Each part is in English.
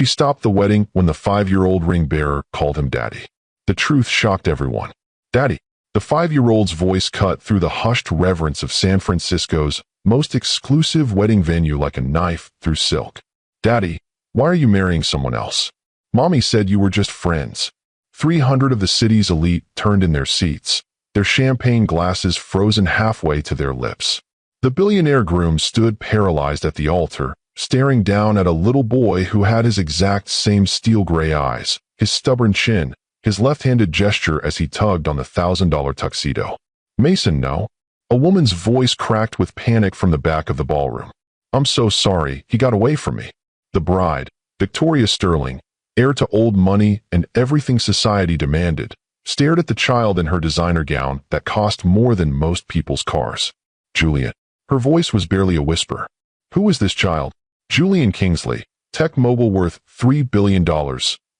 She stopped the wedding when the 5-year-old ring bearer called him daddy. The truth shocked everyone. Daddy. The 5-year-old's voice cut through the hushed reverence of San Francisco's most exclusive wedding venue like a knife through silk. Daddy, why are you marrying someone else? Mommy said you were just friends. 300 of the city's elite turned in their seats, their champagne glasses frozen halfway to their lips. The billionaire groom stood paralyzed at the altar, staring down at a little boy who had his exact same steel-gray eyes, his stubborn chin, his left-handed gesture as he tugged on the $1,000 tuxedo. Mason, no. A woman's voice cracked with panic from the back of the ballroom. I'm so sorry, he got away from me. The bride, Victoria Sterling, heir to old money and everything society demanded, stared at the child in her designer gown that cost more than most people's cars. Julian. Her voice was barely a whisper. Who is this child? Julian Kingsley, tech mogul worth $3 billion,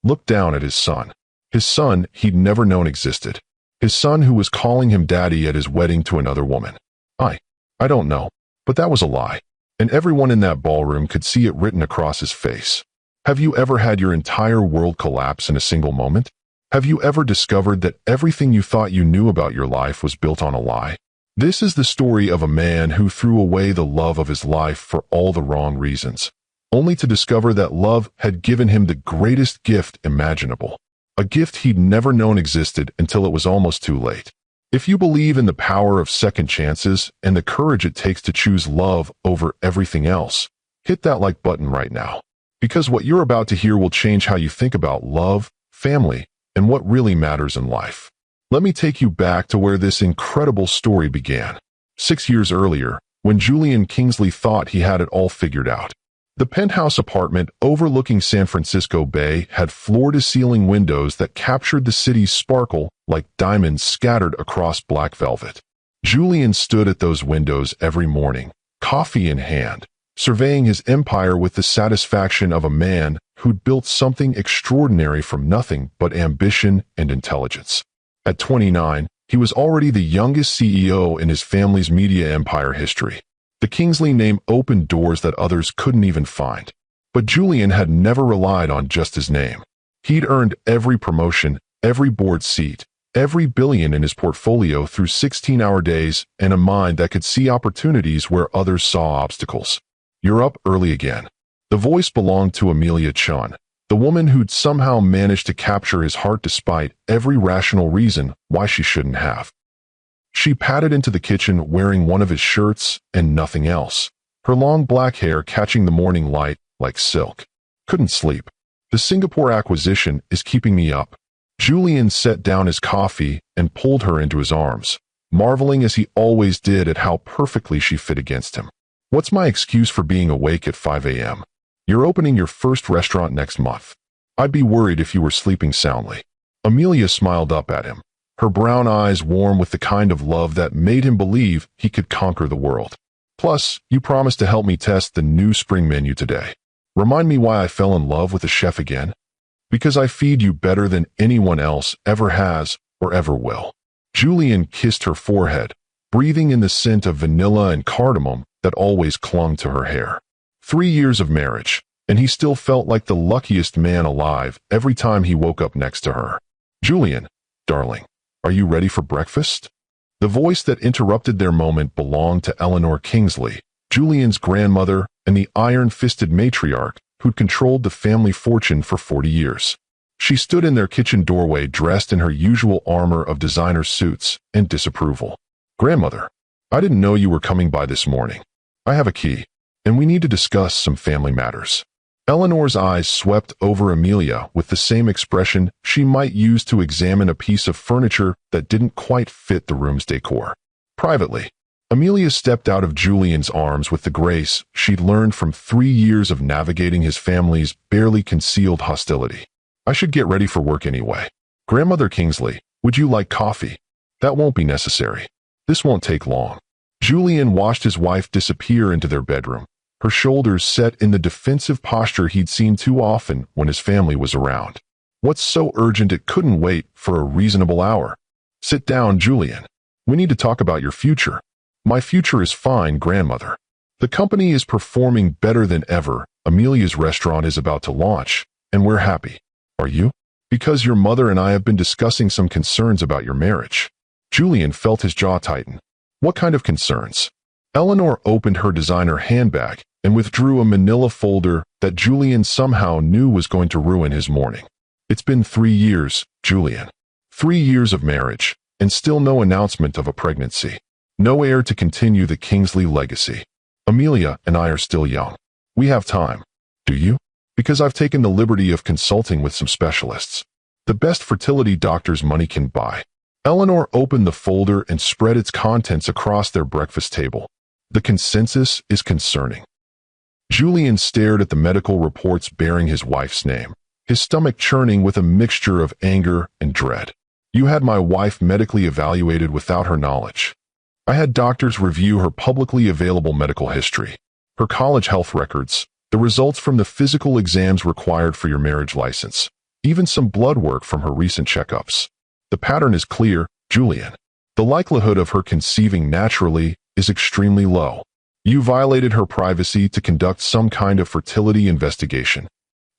looked down at his son. His son he'd never known existed. His son who was calling him daddy at his wedding to another woman. I don't know, but that was a lie. And everyone in that ballroom could see it written across his face. Have you ever had your entire world collapse in a single moment? Have you ever discovered that everything you thought you knew about your life was built on a lie? This is the story of a man who threw away the love of his life for all the wrong reasons, only to discover that love had given him the greatest gift imaginable. A gift he'd never known existed until it was almost too late. If you believe in the power of second chances and the courage it takes to choose love over everything else, hit that like button right now. Because what you're about to hear will change how you think about love, family, and what really matters in life. Let me take you back to where this incredible story began. 6 years earlier, when Julian Kingsley thought he had it all figured out. The penthouse apartment overlooking San Francisco Bay had floor-to-ceiling windows that captured the city's sparkle like diamonds scattered across black velvet. Julian stood at those windows every morning, coffee in hand, surveying his empire with the satisfaction of a man who'd built something extraordinary from nothing but ambition and intelligence. At 29, he was already the youngest CEO in his family's media empire history. The Kingsley name opened doors that others couldn't even find. But Julian had never relied on just his name. He'd earned every promotion, every board seat, every billion in his portfolio through 16-hour days and a mind that could see opportunities where others saw obstacles. You're up early again. The voice belonged to Amelia Chun, the woman who'd somehow managed to capture his heart despite every rational reason why she shouldn't have. She padded into the kitchen wearing one of his shirts and nothing else, her long black hair catching the morning light like silk. Couldn't sleep. The Singapore acquisition is keeping me up. Julian set down his coffee and pulled her into his arms, marveling as he always did at how perfectly she fit against him. What's my excuse for being awake at 5 a.m.? You're opening your first restaurant next month. I'd be worried if you were sleeping soundly. Amelia smiled up at him, her brown eyes warm with the kind of love that made him believe he could conquer the world. Plus, you promised to help me test the new spring menu today. Remind me why I fell in love with the chef again? Because I feed you better than anyone else ever has or ever will. Julian kissed her forehead, breathing in the scent of vanilla and cardamom that always clung to her hair. 3 years of marriage, and he still felt like the luckiest man alive every time he woke up next to her. Julian, darling, are you ready for breakfast? The voice that interrupted their moment belonged to Eleanor Kingsley, Julian's grandmother and the iron-fisted matriarch who'd controlled the family fortune for 40 years. She stood in their kitchen doorway dressed in her usual armor of designer suits and disapproval. Grandmother, I didn't know you were coming by this morning. I have a key, and we need to discuss some family matters. Eleanor's eyes swept over Amelia with the same expression she might use to examine a piece of furniture that didn't quite fit the room's decor. Privately, Amelia stepped out of Julian's arms with the grace she'd learned from 3 years of navigating his family's barely concealed hostility. I should get ready for work anyway. Grandmother Kingsley, would you like coffee? That won't be necessary. This won't take long. Julian watched his wife disappear into their bedroom, her shoulders set in the defensive posture he'd seen too often when his family was around. What's so urgent it couldn't wait for a reasonable hour? Sit down, Julian. We need to talk about your future. My future is fine, grandmother. The company is performing better than ever. Amelia's restaurant is about to launch, and we're happy. Are you? Because your mother and I have been discussing some concerns about your marriage. Julian felt his jaw tighten. What kind of concerns? Eleanor opened her designer handbag and withdrew a manila folder that Julian somehow knew was going to ruin his morning. It's been 3 years, Julian. 3 years of marriage, and still no announcement of a pregnancy. No heir to continue the Kingsley legacy. Amelia and I are still young. We have time. Do you? Because I've taken the liberty of consulting with some specialists. The best fertility doctors money can buy. Eleanor opened the folder and spread its contents across their breakfast table. The consensus is concerning. Julian stared at the medical reports bearing his wife's name, his stomach churning with a mixture of anger and dread. You had my wife medically evaluated without her knowledge. I had doctors review her publicly available medical history, her college health records, the results from the physical exams required for your marriage license, even some blood work from her recent checkups. The pattern is clear, Julian. The likelihood of her conceiving naturally is extremely low. You violated her privacy to conduct some kind of fertility investigation.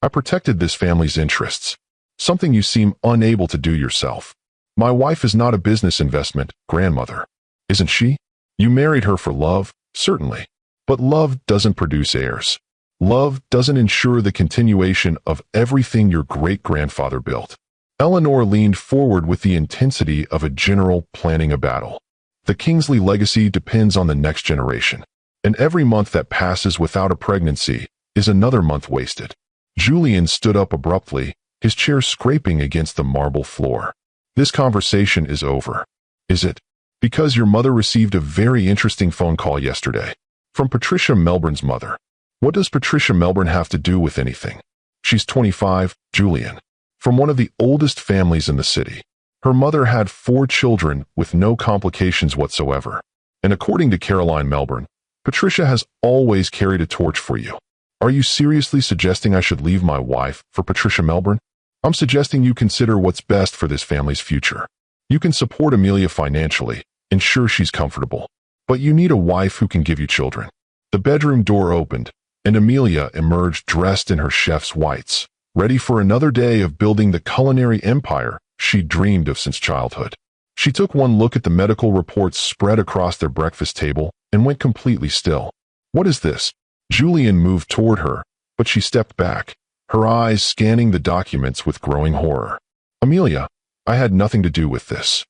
I protected this family's interests, something you seem unable to do yourself. My wife is not a business investment, grandmother. Isn't she? You married her for love, certainly. But love doesn't produce heirs. Love doesn't ensure the continuation of everything your great-grandfather built. Eleanor leaned forward with the intensity of a general planning a battle. The Kingsley legacy depends on the next generation, and every month that passes without a pregnancy is another month wasted. Julian stood up abruptly, his chair scraping against the marble floor. This conversation is over. Is it? Because your mother received a very interesting phone call yesterday. From Patricia Melbourne's mother. What does Patricia Melbourne have to do with anything? She's 25, Julian. From one of the oldest families in the city. Her mother had 4 children with no complications whatsoever. And according to Caroline Melbourne, Patricia has always carried a torch for you. Are you seriously suggesting I should leave my wife for Patricia Melbourne? I'm suggesting you consider what's best for this family's future. You can support Amelia financially, ensure she's comfortable. But you need a wife who can give you children. The bedroom door opened, and Amelia emerged dressed in her chef's whites, ready for another day of building the culinary empire she'd dreamed of since childhood. She took one look at the medical reports spread across their breakfast table and went completely still. What is this? Julian moved toward her, but she stepped back, her eyes scanning the documents with growing horror. Amelia, I had nothing to do with this.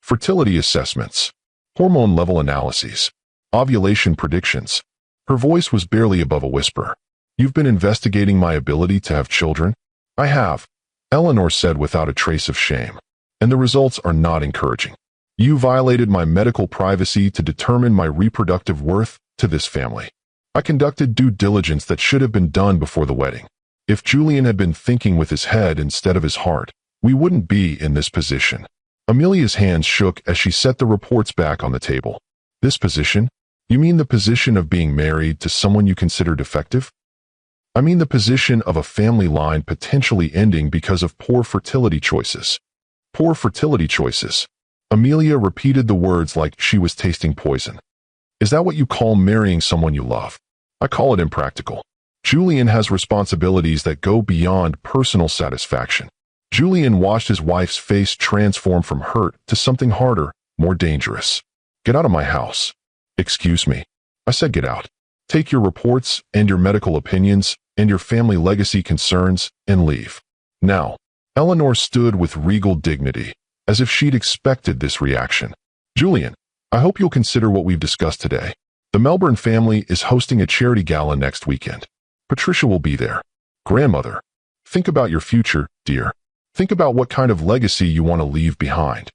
Fertility assessments, hormone level analyses, ovulation predictions. Her voice was barely above a whisper. You've been investigating my ability to have children? I have, Eleanor said without a trace of shame. And the results are not encouraging. You violated my medical privacy to determine my reproductive worth to this family. I conducted due diligence that should have been done before the wedding. If Julian had been thinking with his head instead of his heart, we wouldn't be in this position. Amelia's hands shook as she set the reports back on the table. This position? You mean the position of being married to someone you consider defective? I mean the position of a family line potentially ending because of poor fertility choices. Poor fertility choices. Amelia repeated the words like she was tasting poison. Is that what you call marrying someone you love? I call it impractical. Julian has responsibilities that go beyond personal satisfaction. Julian watched his wife's face transform from hurt to something harder, more dangerous. Get out of my house. Excuse me. I said get out. Take your reports and your medical opinions and your family legacy concerns and leave. Now, Eleanor stood with regal dignity, as if she'd expected this reaction. Julian, I hope you'll consider what we've discussed today. The Melbourne family is hosting a charity gala next weekend. Patricia will be there. Grandmother, think about your future, dear. Think about what kind of legacy you want to leave behind.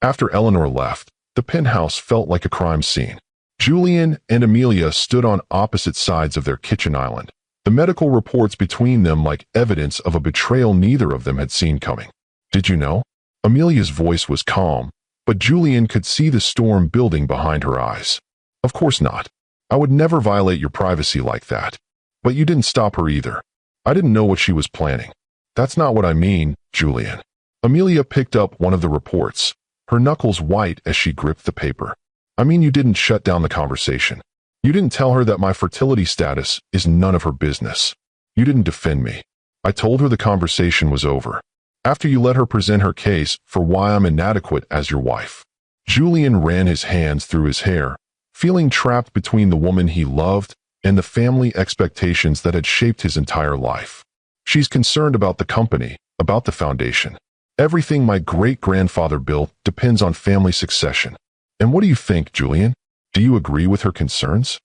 After Eleanor left, the penthouse felt like a crime scene. Julian and Amelia stood on opposite sides of their kitchen island, the medical reports between them like evidence of a betrayal neither of them had seen coming. Did you know? Amelia's voice was calm, but Julian could see the storm building behind her eyes. Of course not. I would never violate your privacy like that. But you didn't stop her either. I didn't know what she was planning. That's not what I mean, Julian. Amelia picked up one of the reports, her knuckles white as she gripped the paper. I mean you didn't shut down the conversation. You didn't tell her that my fertility status is none of her business. You didn't defend me. I told her the conversation was over. After you let her present her case for why I'm inadequate as your wife. Julian ran his hands through his hair, feeling trapped between the woman he loved and the family expectations that had shaped his entire life. She's concerned about the company, about the foundation. Everything my great-grandfather built depends on family succession. And what do you think, Julian? Do you agree with her concerns?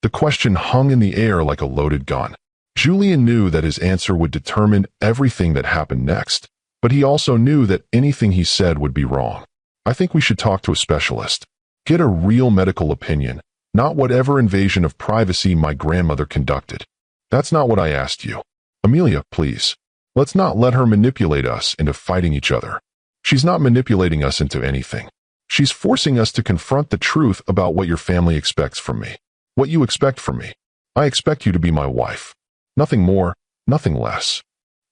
The question hung in the air like a loaded gun. Julian knew that his answer would determine everything that happened next, but he also knew that anything he said would be wrong. I think we should talk to a specialist. Get a real medical opinion, not whatever invasion of privacy my grandmother conducted. That's not what I asked you. Amelia, please. Let's not let her manipulate us into fighting each other. She's not manipulating us into anything. She's forcing us to confront the truth about what your family expects from me. What you expect from me. I expect you to be my wife. Nothing more, nothing less.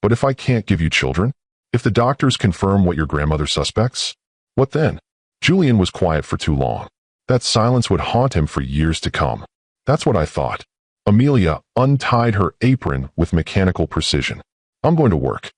But if I can't give you children? If the doctors confirm what your grandmother suspects? What then? Julian was quiet for too long. That silence would haunt him for years to come. That's what I thought. Amelia untied her apron with mechanical precision. I'm going to work.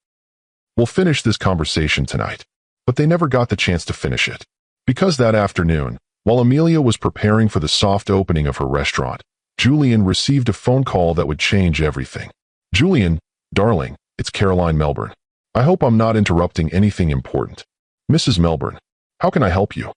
We'll finish this conversation tonight. But they never got the chance to finish it. Because that afternoon, while Amelia was preparing for the soft opening of her restaurant, Julian received a phone call that would change everything. Julian, darling, it's Caroline Melbourne. I hope I'm not interrupting anything important. Mrs. Melbourne, how can I help you?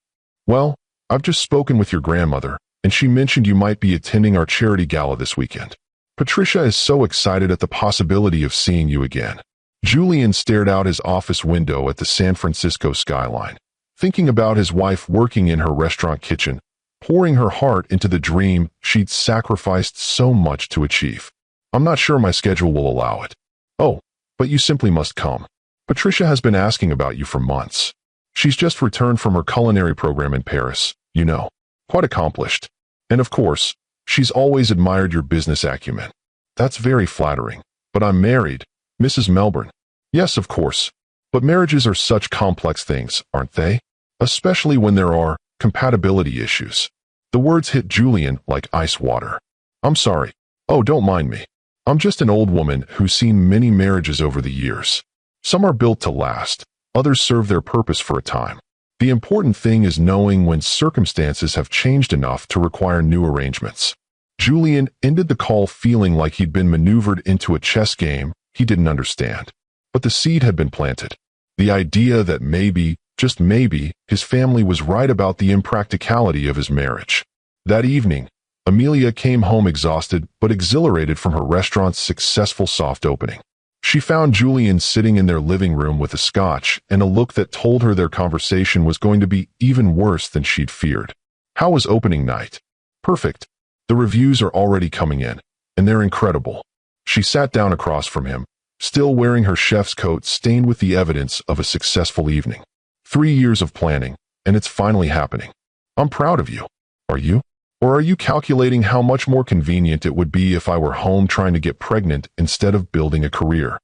Well, I've just spoken with your grandmother, and she mentioned you might be attending our charity gala this weekend. Patricia is so excited at the possibility of seeing you again. Julian stared out his office window at the San Francisco skyline, thinking about his wife working in her restaurant kitchen, pouring her heart into the dream she'd sacrificed so much to achieve. I'm not sure my schedule will allow it. Oh, but you simply must come. Patricia has been asking about you for months. She's just returned from her culinary program in Paris, you know. Quite accomplished. And of course, she's always admired your business acumen. That's very flattering. But I'm married, Mrs. Melbourne. Yes, of course. But marriages are such complex things, aren't they? Especially when there are compatibility issues. The words hit Julian like ice water. I'm sorry. Oh, don't mind me. I'm just an old woman who's seen many marriages over the years. Some are built to last. Others serve their purpose for a time. The important thing is knowing when circumstances have changed enough to require new arrangements. Julian ended the call feeling like he'd been maneuvered into a chess game he didn't understand. But the seed had been planted. The idea that maybe, just maybe, his family was right about the impracticality of his marriage. That evening, Amelia came home exhausted but exhilarated from her restaurant's successful soft opening. She found Julian sitting in their living room with a scotch and a look that told her their conversation was going to be even worse than she'd feared. How was opening night? Perfect. The reviews are already coming in, and they're incredible. She sat down across from him, still wearing her chef's coat stained with the evidence of a successful evening. 3 years of planning, and it's finally happening. I'm proud of you. Are you? Or are you calculating how much more convenient it would be if I were home trying to get pregnant instead of building a career?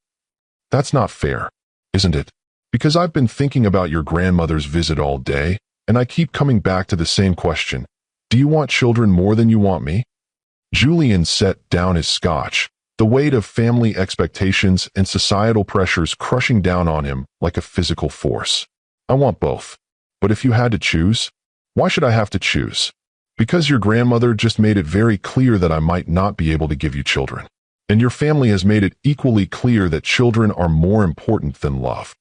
That's not fair, isn't it? Because I've been thinking about your grandmother's visit all day, and I keep coming back to the same question. Do you want children more than you want me? Julian set down his scotch, the weight of family expectations and societal pressures crushing down on him like a physical force. I want both. But if you had to choose, why should I have to choose? Because your grandmother just made it very clear that I might not be able to give you children. And your family has made it equally clear that children are more important than love.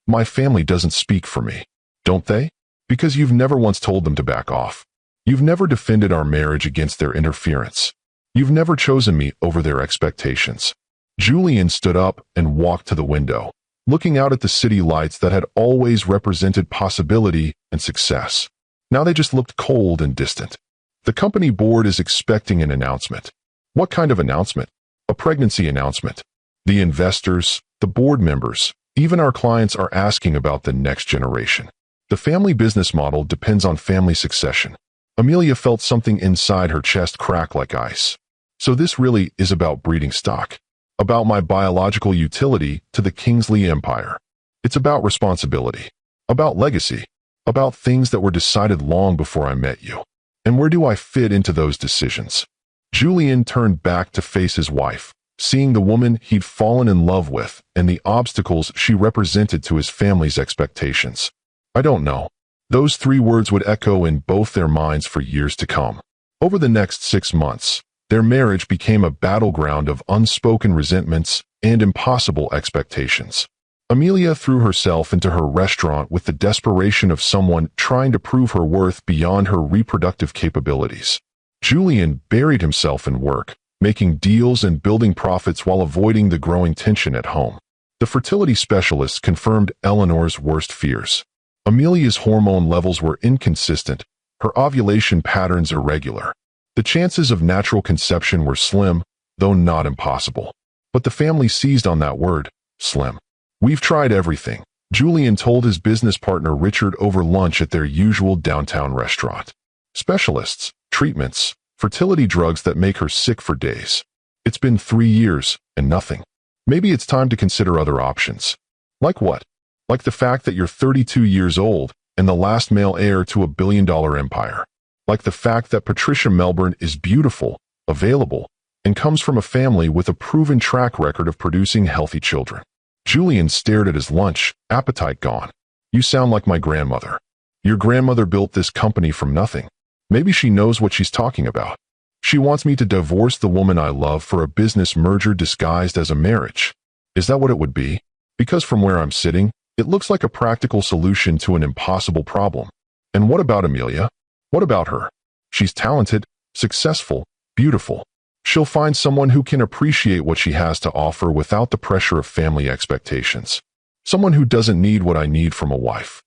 My family doesn't speak for me, don't they? Because you've never once told them to back off. You've never defended our marriage against their interference. You've never chosen me over their expectations. Julian stood up and walked to the window, looking out at the city lights that had always represented possibility and success. Now they just looked cold and distant. The company board is expecting an announcement. What kind of announcement? A pregnancy announcement. The investors, the board members, even our clients are asking about the next generation. The family business model depends on family succession. Amelia felt something inside her chest crack like ice. So this really is about breeding stock. About my biological utility to the Kingsley Empire. It's about responsibility. About legacy. About things that were decided long before I met you. And where do I fit into those decisions? Julian turned back to face his wife, seeing the woman he'd fallen in love with and the obstacles she represented to his family's expectations. I don't know. Those 3 words would echo in both their minds for years to come. Over the next 6 months, their marriage became a battleground of unspoken resentments and impossible expectations. Amelia threw herself into her restaurant with the desperation of someone trying to prove her worth beyond her reproductive capabilities. Julian buried himself in work, making deals and building profits while avoiding the growing tension at home. The fertility specialists confirmed Eleanor's worst fears. Amelia's hormone levels were inconsistent, her ovulation patterns irregular. The chances of natural conception were slim, though not impossible. But the family seized on that word, slim. "We've tried everything," Julian told his business partner Richard over lunch at their usual downtown restaurant. "Specialists, treatments, fertility drugs that make her sick for days. It's been 3 years, and nothing. Maybe it's time to consider other options." "Like what?" "Like the fact that you're 32 years old and the last male heir to a billion-dollar empire. Like the fact that Patricia Melbourne is beautiful, available, and comes from a family with a proven track record of producing healthy children." Julian stared at his lunch, appetite gone. "You sound like my grandmother. Your grandmother built this company from nothing. Maybe she knows what she's talking about. She wants me to divorce the woman I love for a business merger disguised as a marriage. Is that what it would be? Because from where I'm sitting, it looks like a practical solution to an impossible problem. And what about Amelia? What about her? She's talented, successful, beautiful. She'll find someone who can appreciate what she has to offer without the pressure of family expectations. Someone who doesn't need what I need from a wife."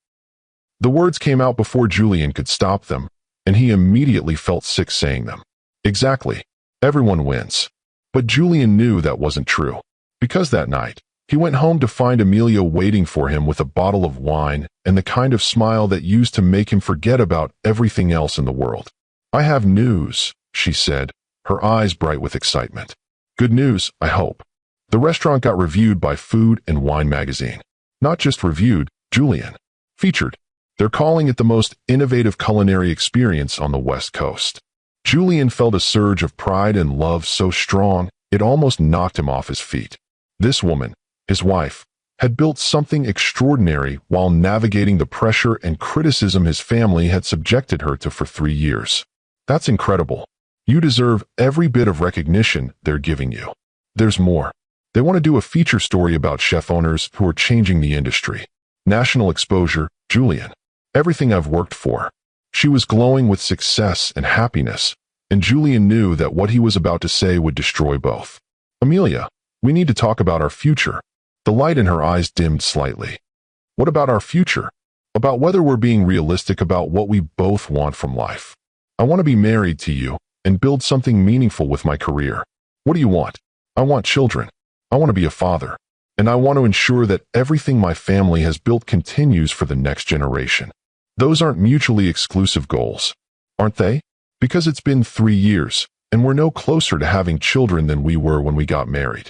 The words came out before Julian could stop them, and he immediately felt sick saying them. Exactly. Everyone wins. But Julian knew that wasn't true. Because that night, he went home to find Amelia waiting for him with a bottle of wine and the kind of smile that used to make him forget about everything else in the world. "I have news," she said, her eyes bright with excitement. "Good news, I hope." The restaurant got reviewed by Food and Wine magazine. Not just reviewed, Julian. Featured. They're calling it the most innovative culinary experience on the West Coast. Julian felt a surge of pride and love so strong, it almost knocked him off his feet. This woman, his wife, had built something extraordinary while navigating the pressure and criticism his family had subjected her to for 3 years. That's incredible. You deserve every bit of recognition they're giving you. There's more. They want to do a feature story about chef owners who are changing the industry. National exposure, Julian. Everything I've worked for. She was glowing with success and happiness, and Julian knew that what he was about to say would destroy both. "Amelia, we need to talk about our future." The light in her eyes dimmed slightly. "What about our future? About whether we're being realistic about what we both want from life. I want to be married to you and build something meaningful with my career. What do you want?" "I want children. I want to be a father. And I want to ensure that everything my family has built continues for the next generation." Those aren't mutually exclusive goals, aren't they? Because it's been 3 years, and we're no closer to having children than we were when we got married.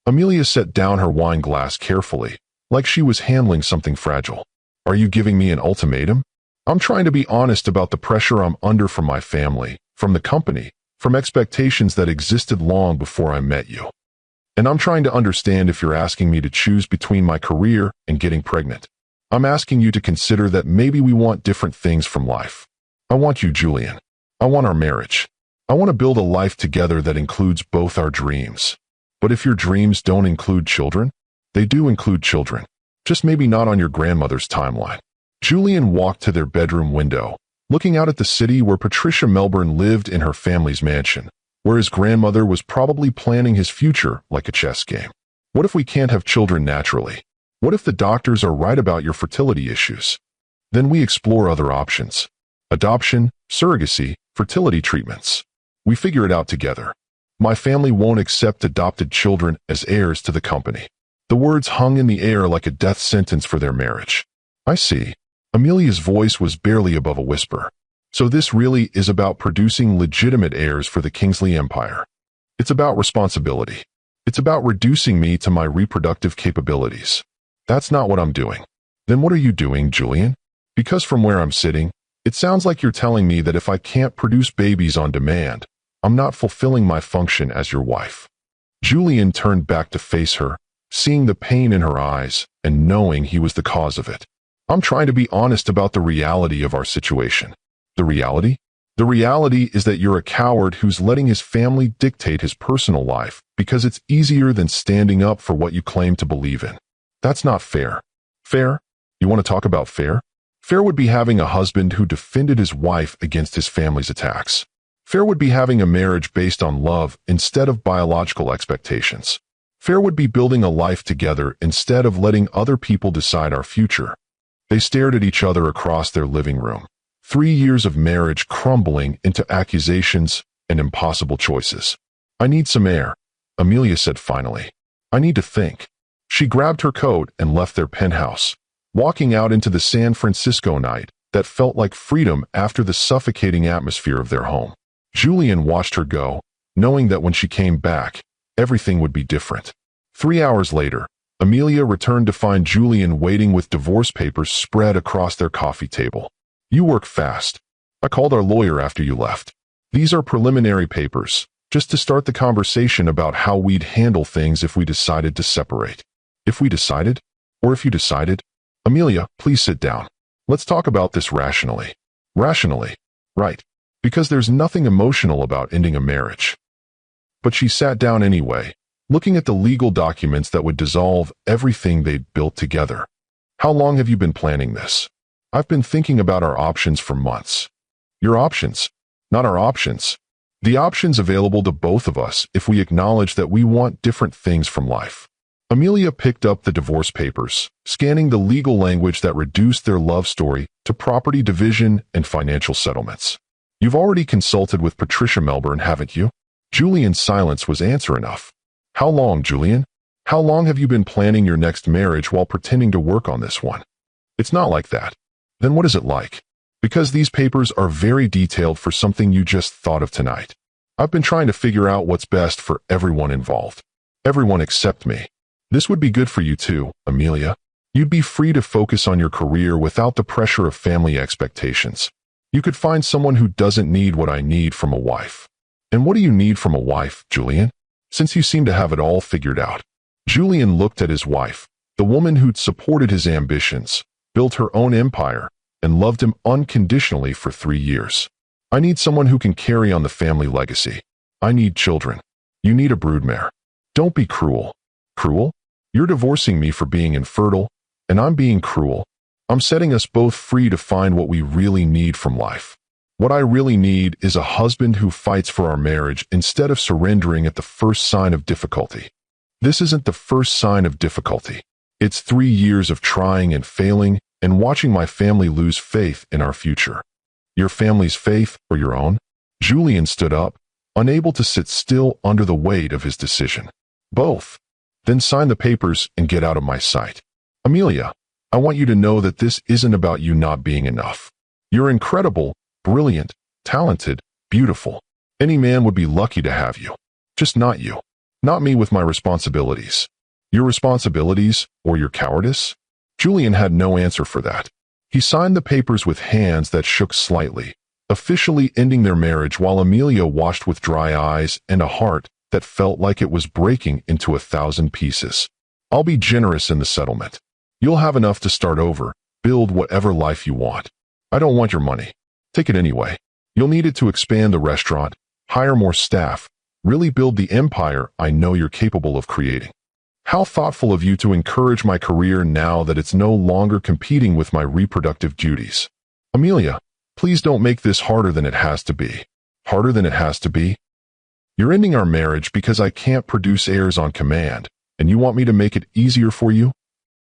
Amelia set down her wine glass carefully, like she was handling something fragile. "Are you giving me an ultimatum?" "I'm trying to be honest about the pressure I'm under from my family, from the company, from expectations that existed long before I met you. And I'm trying to understand if you're asking me to choose between my career and getting pregnant. I'm asking you to consider that maybe we want different things from life. I want you, Julian. I want our marriage. I want to build a life together that includes both our dreams. But if your dreams don't include children, they do include children. Just maybe not on your grandmother's timeline." Julian walked to their bedroom window, looking out at the city where Patricia Melbourne lived in her family's mansion, where his grandmother was probably planning his future like a chess game. "What if we can't have children naturally? What if the doctors are right about your fertility issues? Then we explore other options. Adoption, surrogacy, fertility treatments. We figure it out together. My family won't accept adopted children as heirs to the company." The words hung in the air like a death sentence for their marriage. "I see." Amelia's voice was barely above a whisper. "So this really is about producing legitimate heirs for the Kingsley Empire. It's about responsibility. It's about reducing me to my reproductive capabilities. That's not what I'm doing." "Then what are you doing, Julian?" "Because from where I'm sitting, it sounds like you're telling me that if I can't produce babies on demand, I'm not fulfilling my function as your wife." Julian turned back to face her, seeing the pain in her eyes and knowing he was the cause of it. I'm trying to be honest about the reality of our situation. The reality? The reality is that you're a coward who's letting his family dictate his personal life because it's easier than standing up for what you claim to believe in. That's not fair. Fair? You want to talk about fair? Fair would be having a husband who defended his wife against his family's attacks. Fair would be having a marriage based on love instead of biological expectations. Fair would be building a life together instead of letting other people decide our future. They stared at each other across their living room. 3 years of marriage crumbling into accusations and impossible choices. I need some air, Amelia said finally. I need to think. She grabbed her coat and left their penthouse, walking out into the San Francisco night that felt like freedom after the suffocating atmosphere of their home. Julian watched her go, knowing that when she came back, everything would be different. 3 hours later, Amelia returned to find Julian waiting with divorce papers spread across their coffee table. You work fast. I called our lawyer after you left. These are preliminary papers, just to start the conversation about how we'd handle things if we decided to separate. If we decided? Or if you decided? Amelia, please sit down. Let's talk about this rationally. Rationally. Right. Because there's nothing emotional about ending a marriage. But she sat down anyway, looking at the legal documents that would dissolve everything they'd built together. How long have you been planning this? I've been thinking about our options for months. Your options, not our options. The options available to both of us if we acknowledge that we want different things from life. Amelia picked up the divorce papers, scanning the legal language that reduced their love story to property division and financial settlements. You've already consulted with Patricia Melbourne, haven't you? Julian's silence was answer enough. How long, Julian? How long have you been planning your next marriage while pretending to work on this one? It's not like that. Then what is it like? Because these papers are very detailed for something you just thought of tonight. I've been trying to figure out what's best for everyone involved. Everyone except me. This would be good for you too, Amelia. You'd be free to focus on your career without the pressure of family expectations. You could find someone who doesn't need what I need from a wife. And what do you need from a wife, Julian? Since you seem to have it all figured out. Julian looked at his wife, the woman who'd supported his ambitions, built her own empire, and loved him unconditionally for 3 years. I need someone who can carry on the family legacy. I need children. You need a broodmare. Don't be cruel. Cruel? You're divorcing me for being infertile, and I'm being cruel. I'm setting us both free to find what we really need from life. What I really need is a husband who fights for our marriage instead of surrendering at the first sign of difficulty. This isn't the first sign of difficulty. It's 3 years of trying and failing and watching my family lose faith in our future. Your family's faith or your own? Julian stood up, unable to sit still under the weight of his decision. Both. Then sign the papers and get out of my sight. Amelia, I want you to know that this isn't about you not being enough. You're incredible, brilliant, talented, beautiful. Any man would be lucky to have you. Just not you. Not me with my responsibilities. Your responsibilities or your cowardice? Julian had no answer for that. He signed the papers with hands that shook slightly, officially ending their marriage while Amelia watched with dry eyes and a heart that felt like it was breaking into 1,000 pieces. I'll be generous in the settlement. You'll have enough to start over, build whatever life you want. I don't want your money. Take it anyway. You'll need it to expand the restaurant, hire more staff, really build the empire I know you're capable of creating. How thoughtful of you to encourage my career now that it's no longer competing with my reproductive duties. Amelia, please don't make this harder than it has to be. Harder than it has to be? You're ending our marriage because I can't produce heirs on command, and you want me to make it easier for you?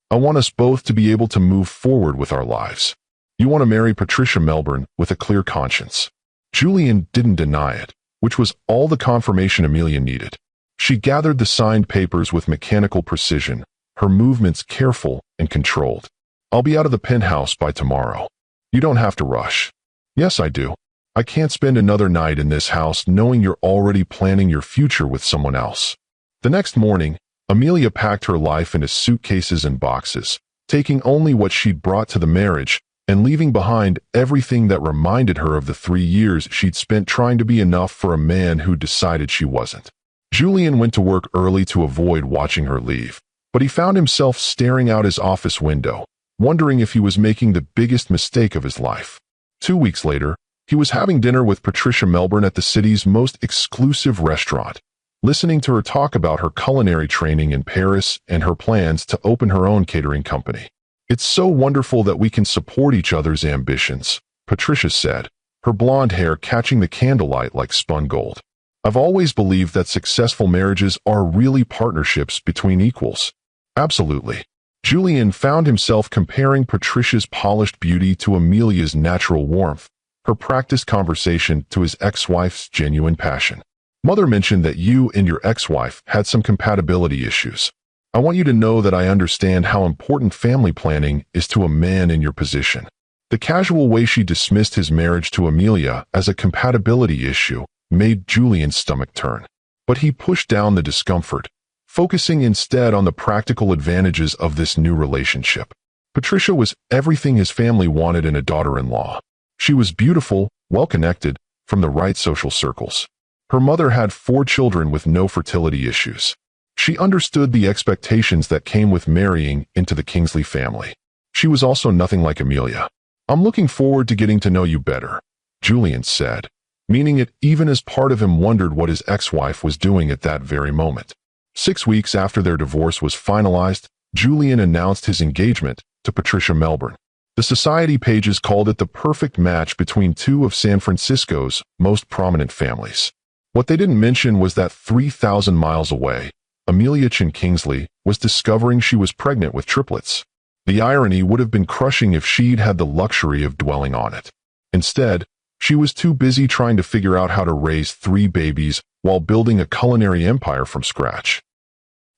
I want us both to be able to move forward with our lives. You want to marry Patricia Melbourne with a clear conscience. Julian didn't deny it, which was all the confirmation Amelia needed. She gathered the signed papers with mechanical precision, her movements careful and controlled. I'll be out of the penthouse by tomorrow. You don't have to rush. Yes, I do. I can't spend another night in this house knowing you're already planning your future with someone else. The next morning, Amelia packed her life into suitcases and boxes, taking only what she'd brought to the marriage and leaving behind everything that reminded her of the 3 years she'd spent trying to be enough for a man who decided she wasn't. Julian went to work early to avoid watching her leave, but he found himself staring out his office window, wondering if he was making the biggest mistake of his life. 2 weeks later, he was having dinner with Patricia Melbourne at the city's most exclusive restaurant, listening to her talk about her culinary training in Paris and her plans to open her own catering company. "It's so wonderful that we can support each other's ambitions," Patricia said, her blonde hair catching the candlelight like spun gold. "I've always believed that successful marriages are really partnerships between equals." Absolutely. Julian found himself comparing Patricia's polished beauty to Amelia's natural warmth, her practiced conversation to his ex-wife's genuine passion. "Mother mentioned that you and your ex-wife had some compatibility issues. I want you to know that I understand how important family planning is to a man in your position." The casual way she dismissed his marriage to Amelia as a compatibility issue made Julian's stomach turn. But he pushed down the discomfort, focusing instead on the practical advantages of this new relationship. Patricia was everything his family wanted in a daughter-in-law. She was beautiful, well-connected, from the right social circles. Her mother had 4 children with no fertility issues. She understood the expectations that came with marrying into the Kingsley family. She was also nothing like Amelia. "I'm looking forward to getting to know you better," Julian said, meaning it even as part of him wondered what his ex-wife was doing at that very moment. 6 weeks after their divorce was finalized, Julian announced his engagement to Patricia Melbourne. The society pages called it the perfect match between 2 of San Francisco's most prominent families. What they didn't mention was that 3,000 miles away, Amelia Chin Kingsley was discovering she was pregnant with triplets. The irony would have been crushing if she'd had the luxury of dwelling on it. Instead, she was too busy trying to figure out how to raise 3 babies while building a culinary empire from scratch.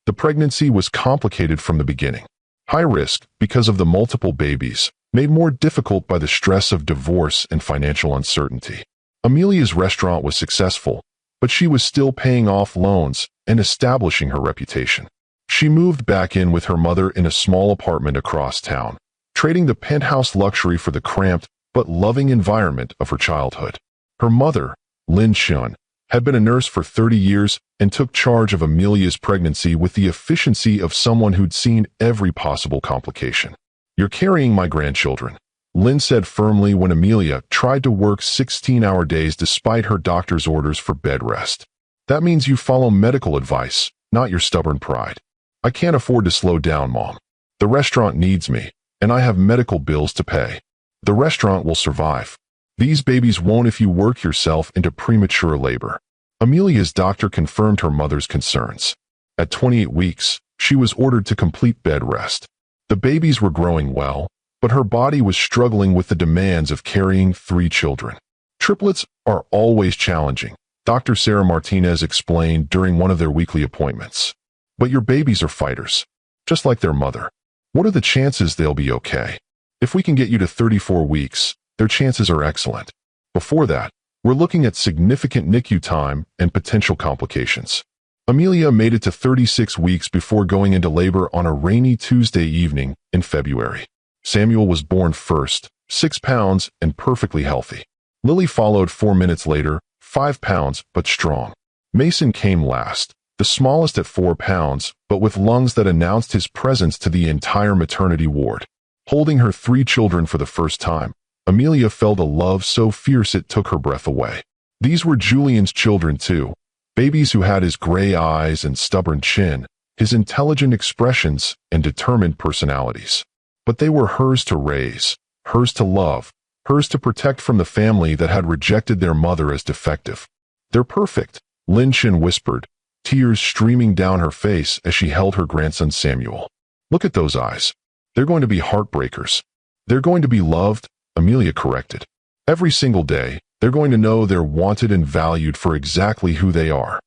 The pregnancy was complicated from the beginning. High risk because of the multiple babies, made more difficult by the stress of divorce and financial uncertainty. Amelia's restaurant was successful, but she was still paying off loans and establishing her reputation. She moved back in with her mother in a small apartment across town, trading the penthouse luxury for the cramped but loving environment of her childhood. Her mother, Lin Shun, had been a nurse for 30 years and took charge of Amelia's pregnancy with the efficiency of someone who'd seen every possible complication. "You're carrying my grandchildren," Lin said firmly when Amelia tried to work 16-hour days despite her doctor's orders for bed rest. "That means you follow medical advice, not your stubborn pride." "I can't afford to slow down, Mom. The restaurant needs me, and I have medical bills to pay. The restaurant will survive. These babies won't if you work yourself into premature labor." Amelia's doctor confirmed her mother's concerns. At 28 weeks, she was ordered to complete bed rest. The babies were growing well, but her body was struggling with the demands of carrying 3 children. "Triplets are always challenging," Dr. Sarah Martinez explained during one of their weekly appointments. "But your babies are fighters, just like their mother. What are the chances they'll be okay? If we can get you to 34 weeks, their chances are excellent. Before that, we're looking at significant NICU time and potential complications." Amelia made it to 36 weeks before going into labor on a rainy Tuesday evening in February. Samuel was born first, 6 pounds and perfectly healthy. Lily followed 4 minutes later, 5 pounds but strong. Mason came last, the smallest at 4 pounds, but with lungs that announced his presence to the entire maternity ward. Holding her 3 children for the first time, Amelia felt a love so fierce it took her breath away. These were Julian's children too, babies who had his gray eyes and stubborn chin, his intelligent expressions and determined personalities. But they were hers to raise, hers to love, hers to protect from the family that had rejected their mother as defective. "They're perfect," Lin Shin whispered, tears streaming down her face as she held her grandson Samuel. "Look at those eyes. They're going to be heartbreakers. They're going to be loved," Amelia corrected. "Every single day, they're going to know they're wanted and valued for exactly who they are."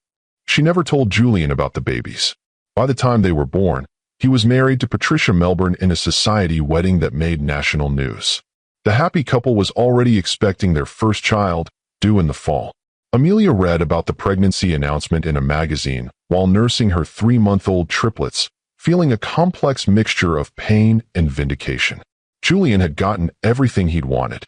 She never told Julian about the babies. By the time they were born, he was married to Patricia Melbourne in a society wedding that made national news. The happy couple was already expecting their first child, due in the fall. Amelia read about the pregnancy announcement in a magazine while nursing her 3-month-old triplets, feeling a complex mixture of pain and vindication. Julian had gotten everything he'd wanted.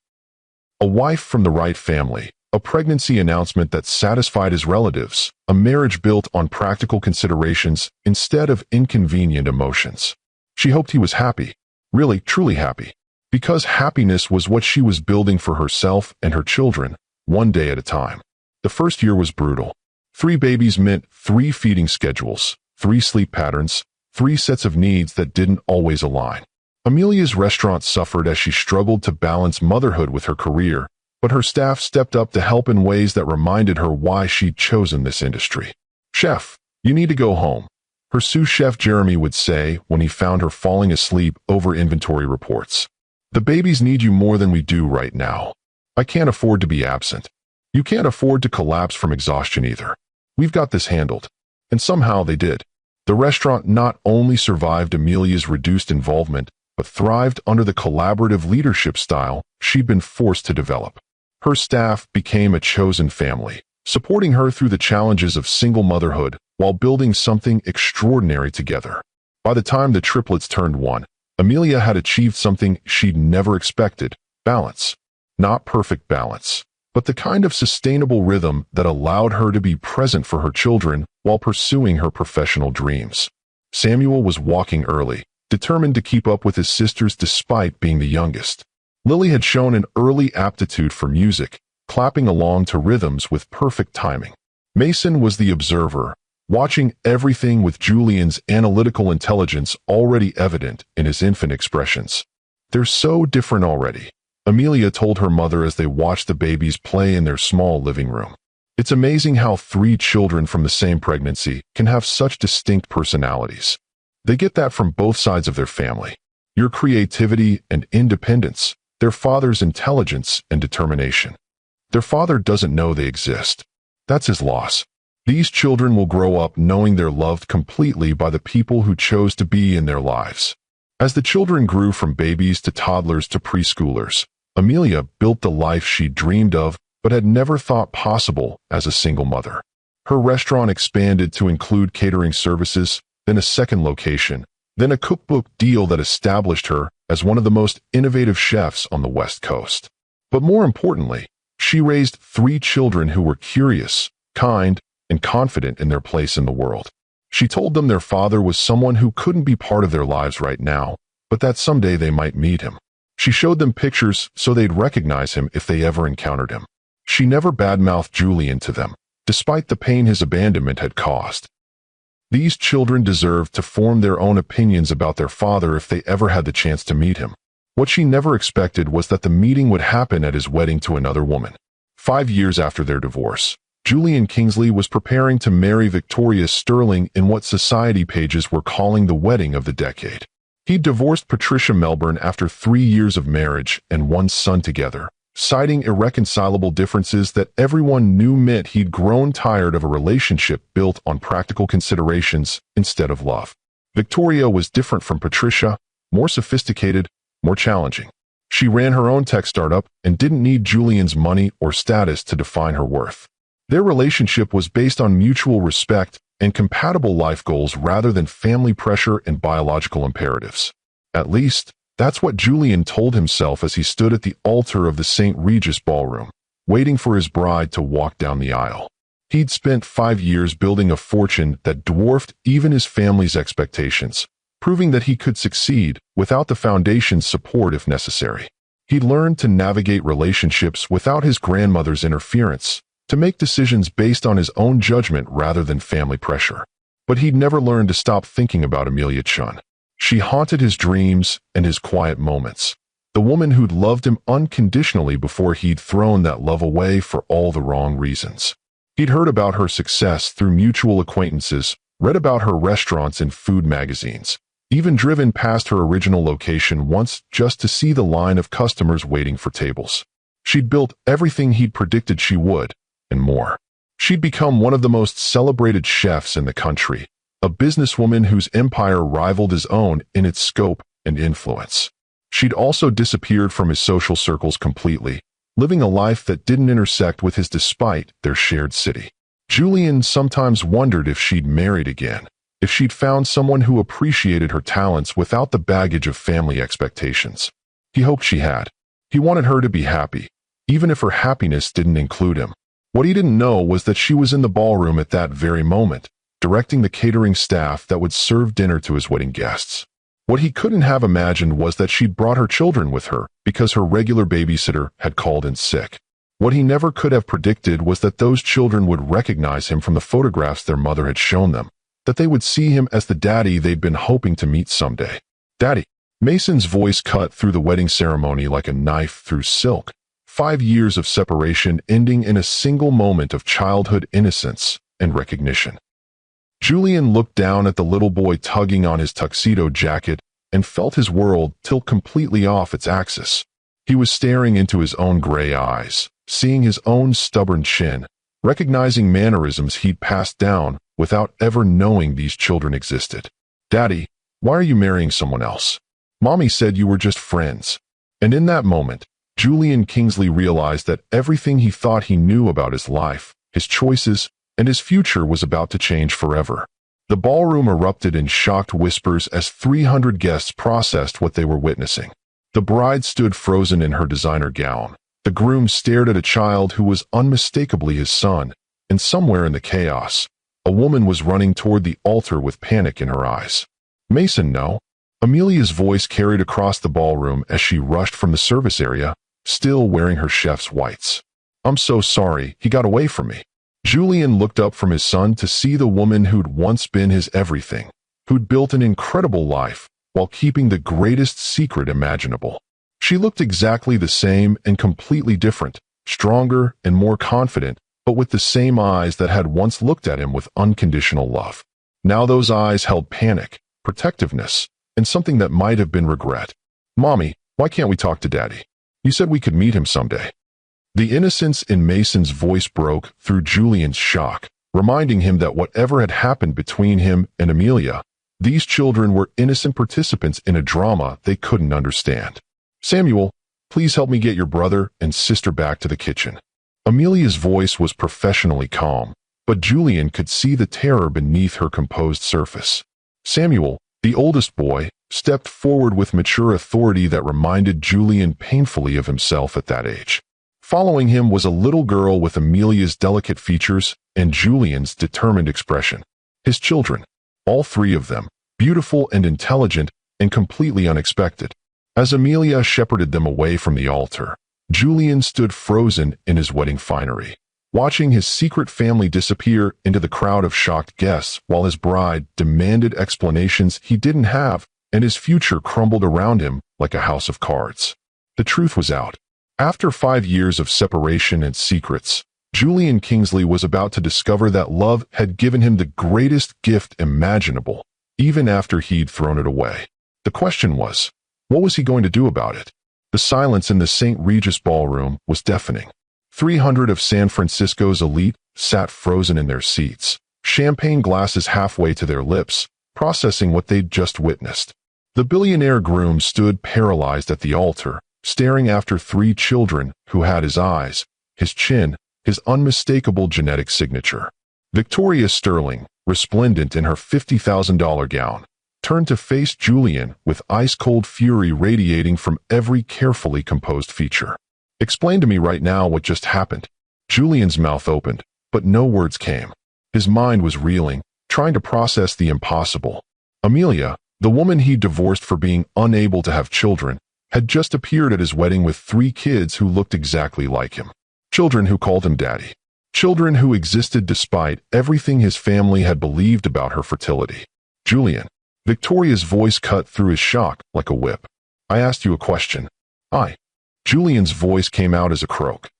A wife from the right family, a pregnancy announcement that satisfied his relatives, a marriage built on practical considerations instead of inconvenient emotions. She hoped he was happy, really, truly happy, because happiness was what she was building for herself and her children, one day at a time. The first year was brutal. 3 babies meant 3 feeding schedules, 3 sleep patterns, 3 sets of needs that didn't always align. Amelia's restaurant suffered as she struggled to balance motherhood with her career, but her staff stepped up to help in ways that reminded her why she'd chosen this industry. "Chef, you need to go home," her sous chef Jeremy would say when he found her falling asleep over inventory reports. "The babies need you more than we do right now. I can't afford to be absent. You can't afford to collapse from exhaustion either. We've got this handled." And somehow they did. The restaurant not only survived Amelia's reduced involvement, but thrived under the collaborative leadership style she'd been forced to develop. Her staff became a chosen family, supporting her through the challenges of single motherhood while building something extraordinary together. By the time the triplets turned 1, Amelia had achieved something she'd never expected: balance. Not perfect balance, but the kind of sustainable rhythm that allowed her to be present for her children while pursuing her professional dreams. Samuel was walking early, determined to keep up with his sisters despite being the youngest. Lily had shown an early aptitude for music, clapping along to rhythms with perfect timing. Mason was the observer, watching everything with Julian's analytical intelligence already evident in his infant expressions. "They're so different already," Amelia told her mother as they watched the babies play in their small living room. "It's amazing how 3 children from the same pregnancy can have such distinct personalities. They get that from both sides of their family. Your creativity and independence, their father's intelligence and determination. Their father doesn't know they exist. That's his loss. These children will grow up knowing they're loved completely by the people who chose to be in their lives." As the children grew from babies to toddlers to preschoolers, Amelia built the life she dreamed of but had never thought possible as a single mother. Her restaurant expanded to include catering services, then a second location, then a cookbook deal that established her as one of the most innovative chefs on the West Coast. But more importantly, she raised 3 children who were curious, kind, and confident in their place in the world. She told them their father was someone who couldn't be part of their lives right now, but that someday they might meet him. She showed them pictures so they'd recognize him if they ever encountered him. She never badmouthed Julian to them, despite the pain his abandonment had caused. These children deserved to form their own opinions about their father if they ever had the chance to meet him. What she never expected was that the meeting would happen at his wedding to another woman. 5 years after their divorce, Julian Kingsley was preparing to marry Victoria Sterling in what society pages were calling the wedding of the decade. He'd divorced Patricia Melbourne after 3 years of marriage and 1 son together, citing irreconcilable differences that everyone knew meant he'd grown tired of a relationship built on practical considerations instead of love. Victoria was different from Patricia, more sophisticated, more challenging. She ran her own tech startup and didn't need Julian's money or status to define her worth. Their relationship was based on mutual respect and compatible life goals rather than family pressure and biological imperatives. At least, that's what Julian told himself as he stood at the altar of the St. Regis ballroom, waiting for his bride to walk down the aisle. He'd spent 5 years building a fortune that dwarfed even his family's expectations, proving that he could succeed without the foundation's support if necessary. He'd learned to navigate relationships without his grandmother's interference, to make decisions based on his own judgment rather than family pressure. But he'd never learned to stop thinking about Amelia Chun. She haunted his dreams and his quiet moments, the woman who'd loved him unconditionally before he'd thrown that love away for all the wrong reasons. He'd heard about her success through mutual acquaintances, read about her restaurants in food magazines, even driven past her original location once just to see the line of customers waiting for tables. She'd built everything he'd predicted she would, and more. She'd become one of the most celebrated chefs in the country, a businesswoman whose empire rivaled his own in its scope and influence. She'd also disappeared from his social circles completely, living a life that didn't intersect with his despite their shared city. Julian sometimes wondered if she'd married again, if she'd found someone who appreciated her talents without the baggage of family expectations. He hoped she had. He wanted her to be happy, even if her happiness didn't include him. What he didn't know was that she was in the ballroom at that very moment, directing the catering staff that would serve dinner to his wedding guests. What he couldn't have imagined was that she'd brought her children with her because her regular babysitter had called in sick. What he never could have predicted was that those children would recognize him from the photographs their mother had shown them, that they would see him as the daddy they'd been hoping to meet someday. Daddy. Mason's voice cut through the wedding ceremony like a knife through silk. 5 years of separation ending in a single moment of childhood innocence and recognition. Julian looked down at the little boy tugging on his tuxedo jacket and felt his world tilt completely off its axis. He was staring into his own gray eyes, seeing his own stubborn chin, recognizing mannerisms he'd passed down without ever knowing these children existed. Daddy, why are you marrying someone else? Mommy said you were just friends. And in that moment, Julian Kingsley realized that everything he thought he knew about his life, his choices, and his future was about to change forever. The ballroom erupted in shocked whispers as 300 guests processed what they were witnessing. The bride stood frozen in her designer gown. The groom stared at a child who was unmistakably his son, and somewhere in the chaos, a woman was running toward the altar with panic in her eyes. Mason, no. Amelia's voice carried across the ballroom as she rushed from the service area, still wearing her chef's whites. I'm so sorry, he got away from me. Julian looked up from his son to see the woman who'd once been his everything, who'd built an incredible life while keeping the greatest secret imaginable. She looked exactly the same and completely different, stronger and more confident, but with the same eyes that had once looked at him with unconditional love. Now those eyes held panic, protectiveness, and something that might have been regret. Mommy, why can't we talk to Daddy? You said we could meet him someday. The innocence in Mason's voice broke through Julian's shock, reminding him that whatever had happened between him and Amelia, these children were innocent participants in a drama they couldn't understand. Samuel, please help me get your brother and sister back to the kitchen. Amelia's voice was professionally calm, but Julian could see the terror beneath her composed surface. Samuel, the oldest boy, stepped forward with mature authority that reminded Julian painfully of himself at that age. Following him was a little girl with Amelia's delicate features and Julian's determined expression. His children, all 3 of them, beautiful and intelligent and completely unexpected. As Amelia shepherded them away from the altar, Julian stood frozen in his wedding finery, watching his secret family disappear into the crowd of shocked guests while his bride demanded explanations he didn't have and his future crumbled around him like a house of cards. The truth was out. After 5 years of separation and secrets, Julian Kingsley was about to discover that love had given him the greatest gift imaginable, even after he'd thrown it away. The question was, what was he going to do about it? The silence in the St. Regis ballroom was deafening. 300 of San Francisco's elite sat frozen in their seats, champagne glasses halfway to their lips, processing what they'd just witnessed. The billionaire groom stood paralyzed at the altar, staring after 3 children who had his eyes, his chin, his unmistakable genetic signature. Victoria Sterling, resplendent in her $50,000 gown, turned to face Julian with ice-cold fury radiating from every carefully composed feature. Explain to me right now what just happened. Julian's mouth opened, but no words came. His mind was reeling, trying to process the impossible. Amelia, the woman he divorced for being unable to have children, had just appeared at his wedding with 3 kids who looked exactly like him. Children who called him daddy. Children who existed despite everything his family had believed about her fertility. Julian. Victoria's voice cut through his shock like a whip. I asked you a question. Julian's voice came out as a croak.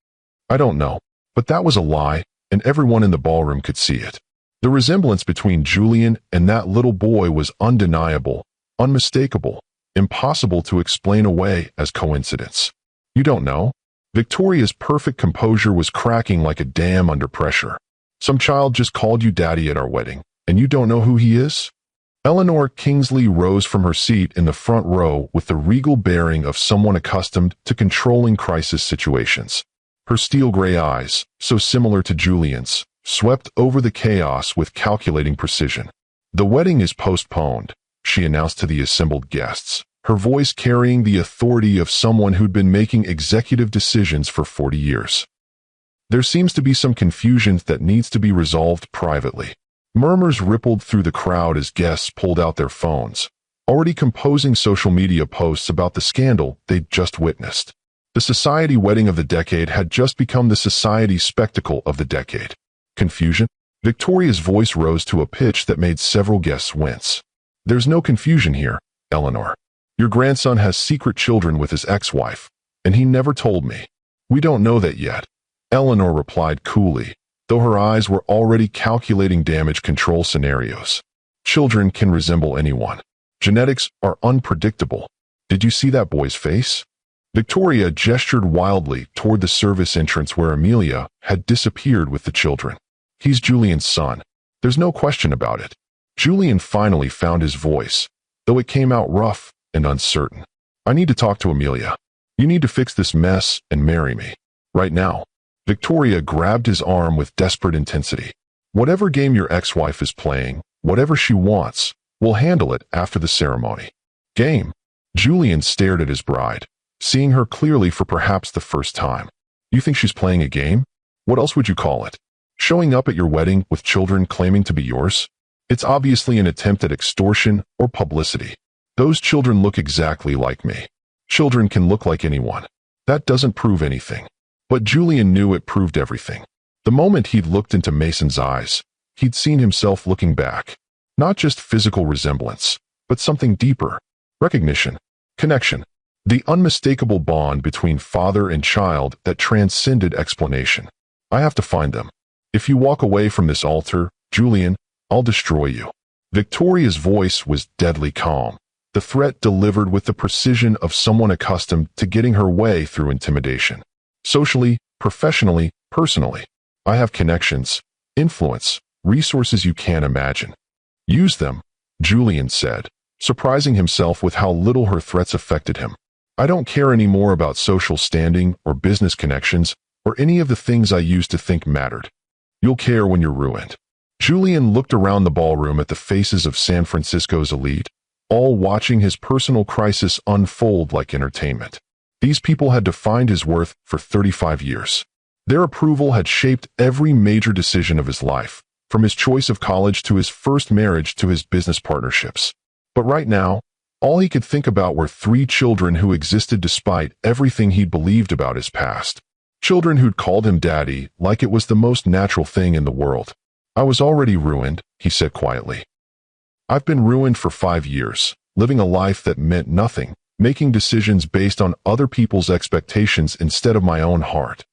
I don't know, but that was a lie, and everyone in the ballroom could see it. The resemblance between Julian and that little boy was undeniable, unmistakable, impossible to explain away as coincidence. You don't know? Victoria's perfect composure was cracking like a dam under pressure. Some child just called you daddy at our wedding, and you don't know who he is? Eleanor Kingsley rose from her seat in the front row with the regal bearing of someone accustomed to controlling crisis situations. Her steel-gray eyes, so similar to Julian's, swept over the chaos with calculating precision. The wedding is postponed, she announced to the assembled guests, her voice carrying the authority of someone who'd been making executive decisions for 40 years. There seems to be some confusion that needs to be resolved privately. Murmurs rippled through the crowd as guests pulled out their phones, already composing social media posts about the scandal they'd just witnessed. The society wedding of the decade had just become the society spectacle of the decade. Confusion? Victoria's voice rose to a pitch that made several guests wince. There's no confusion here, Eleanor. Your grandson has secret children with his ex-wife, and he never told me. We don't know that yet, Eleanor replied coolly, though her eyes were already calculating damage control scenarios. Children can resemble anyone. Genetics are unpredictable. Did you see that boy's face? Victoria gestured wildly toward the service entrance where Amelia had disappeared with the children. He's Julian's son. There's no question about it. Julian finally found his voice, though it came out rough and uncertain. I need to talk to Amelia. You need to fix this mess and marry me. Right now. Victoria grabbed his arm with desperate intensity. Whatever game your ex-wife is playing, whatever she wants, we'll handle it after the ceremony. Game? Julian stared at his bride, seeing her clearly for perhaps the first time. You think she's playing a game? What else would you call it? Showing up at your wedding with children claiming to be yours? It's obviously an attempt at extortion or publicity. Those children look exactly like me. Children can look like anyone. That doesn't prove anything. But Julian knew it proved everything. The moment he'd looked into Mason's eyes, he'd seen himself looking back. Not just physical resemblance, but something deeper. Recognition. Connection. The unmistakable bond between father and child that transcended explanation. I have to find them. If you walk away from this altar, Julian, I'll destroy you. Victoria's voice was deadly calm, the threat delivered with the precision of someone accustomed to getting her way through intimidation. Socially, professionally, personally. I have connections, influence, resources you can't imagine. Use them, Julian said, surprising himself with how little her threats affected him. I don't care anymore about social standing or business connections or any of the things I used to think mattered. You'll care when you're ruined. Julian looked around the ballroom at the faces of San Francisco's elite, all watching his personal crisis unfold like entertainment. These people had defined his worth for 35 years. Their approval had shaped every major decision of his life, from his choice of college to his first marriage to his business partnerships. But right now, all he could think about were 3 children who existed despite everything he'd believed about his past. Children who'd called him daddy like it was the most natural thing in the world. I was already ruined, he said quietly. I've been ruined for 5 years, living a life that meant nothing, making decisions based on other people's expectations instead of my own heart.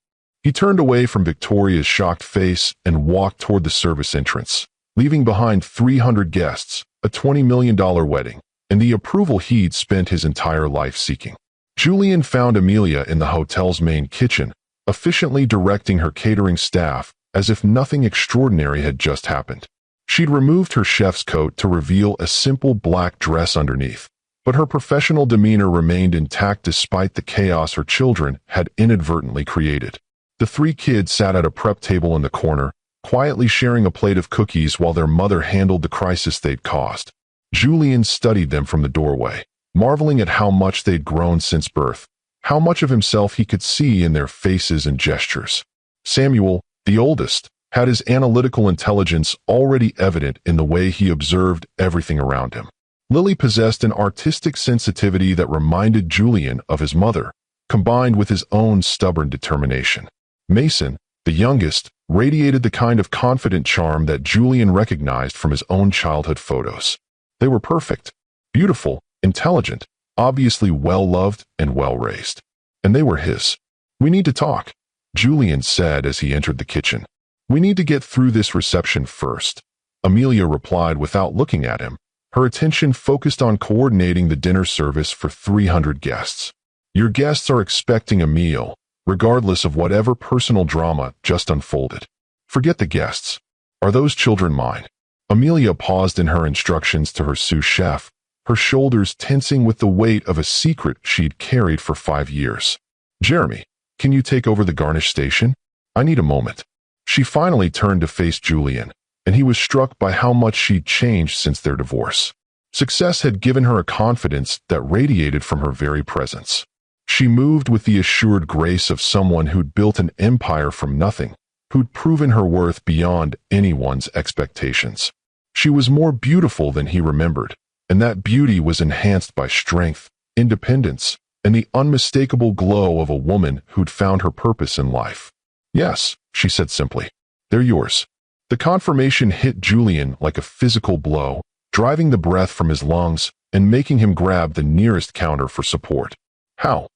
He turned away from Victoria's shocked face and walked toward the service entrance, leaving behind 300 guests, a $20 million wedding, and the approval he'd spent his entire life seeking. Julian found Amelia in the hotel's main kitchen, efficiently directing her catering staff as if nothing extraordinary had just happened. She'd removed her chef's coat to reveal a simple black dress underneath, but her professional demeanor remained intact despite the chaos her children had inadvertently created. The 3 kids sat at a prep table in the corner, quietly sharing a plate of cookies while their mother handled the crisis they'd caused. Julian studied them from the doorway, marveling at how much they'd grown since birth, how much of himself he could see in their faces and gestures. Samuel, the oldest, had his analytical intelligence already evident in the way he observed everything around him. Lily possessed an artistic sensitivity that reminded Julian of his mother, combined with his own stubborn determination. Mason, the youngest, radiated the kind of confident charm that Julian recognized from his own childhood photos. They were perfect, beautiful, intelligent, obviously well-loved and well-raised. And they were his. We need to talk, Julian said as he entered the kitchen. We need to get through this reception first, Amelia replied without looking at him, her attention focused on coordinating the dinner service for 300 guests. Your guests are expecting a meal, regardless of whatever personal drama just unfolded. Forget the guests. Are those children mine? Amelia paused in her instructions to her sous chef, her shoulders tensing with the weight of a secret she'd carried for 5 years. Jeremy, can you take over the garnish station? I need a moment. She finally turned to face Julian, and he was struck by how much she'd changed since their divorce. Success had given her a confidence that radiated from her very presence. She moved with the assured grace of someone who'd built an empire from nothing, who'd proven her worth beyond anyone's expectations. She was more beautiful than he remembered, and that beauty was enhanced by strength, independence, and the unmistakable glow of a woman who'd found her purpose in life. "Yes," she said simply. "They're yours." The confirmation hit Julian like a physical blow, driving the breath from his lungs and making him grab the nearest counter for support. "How?"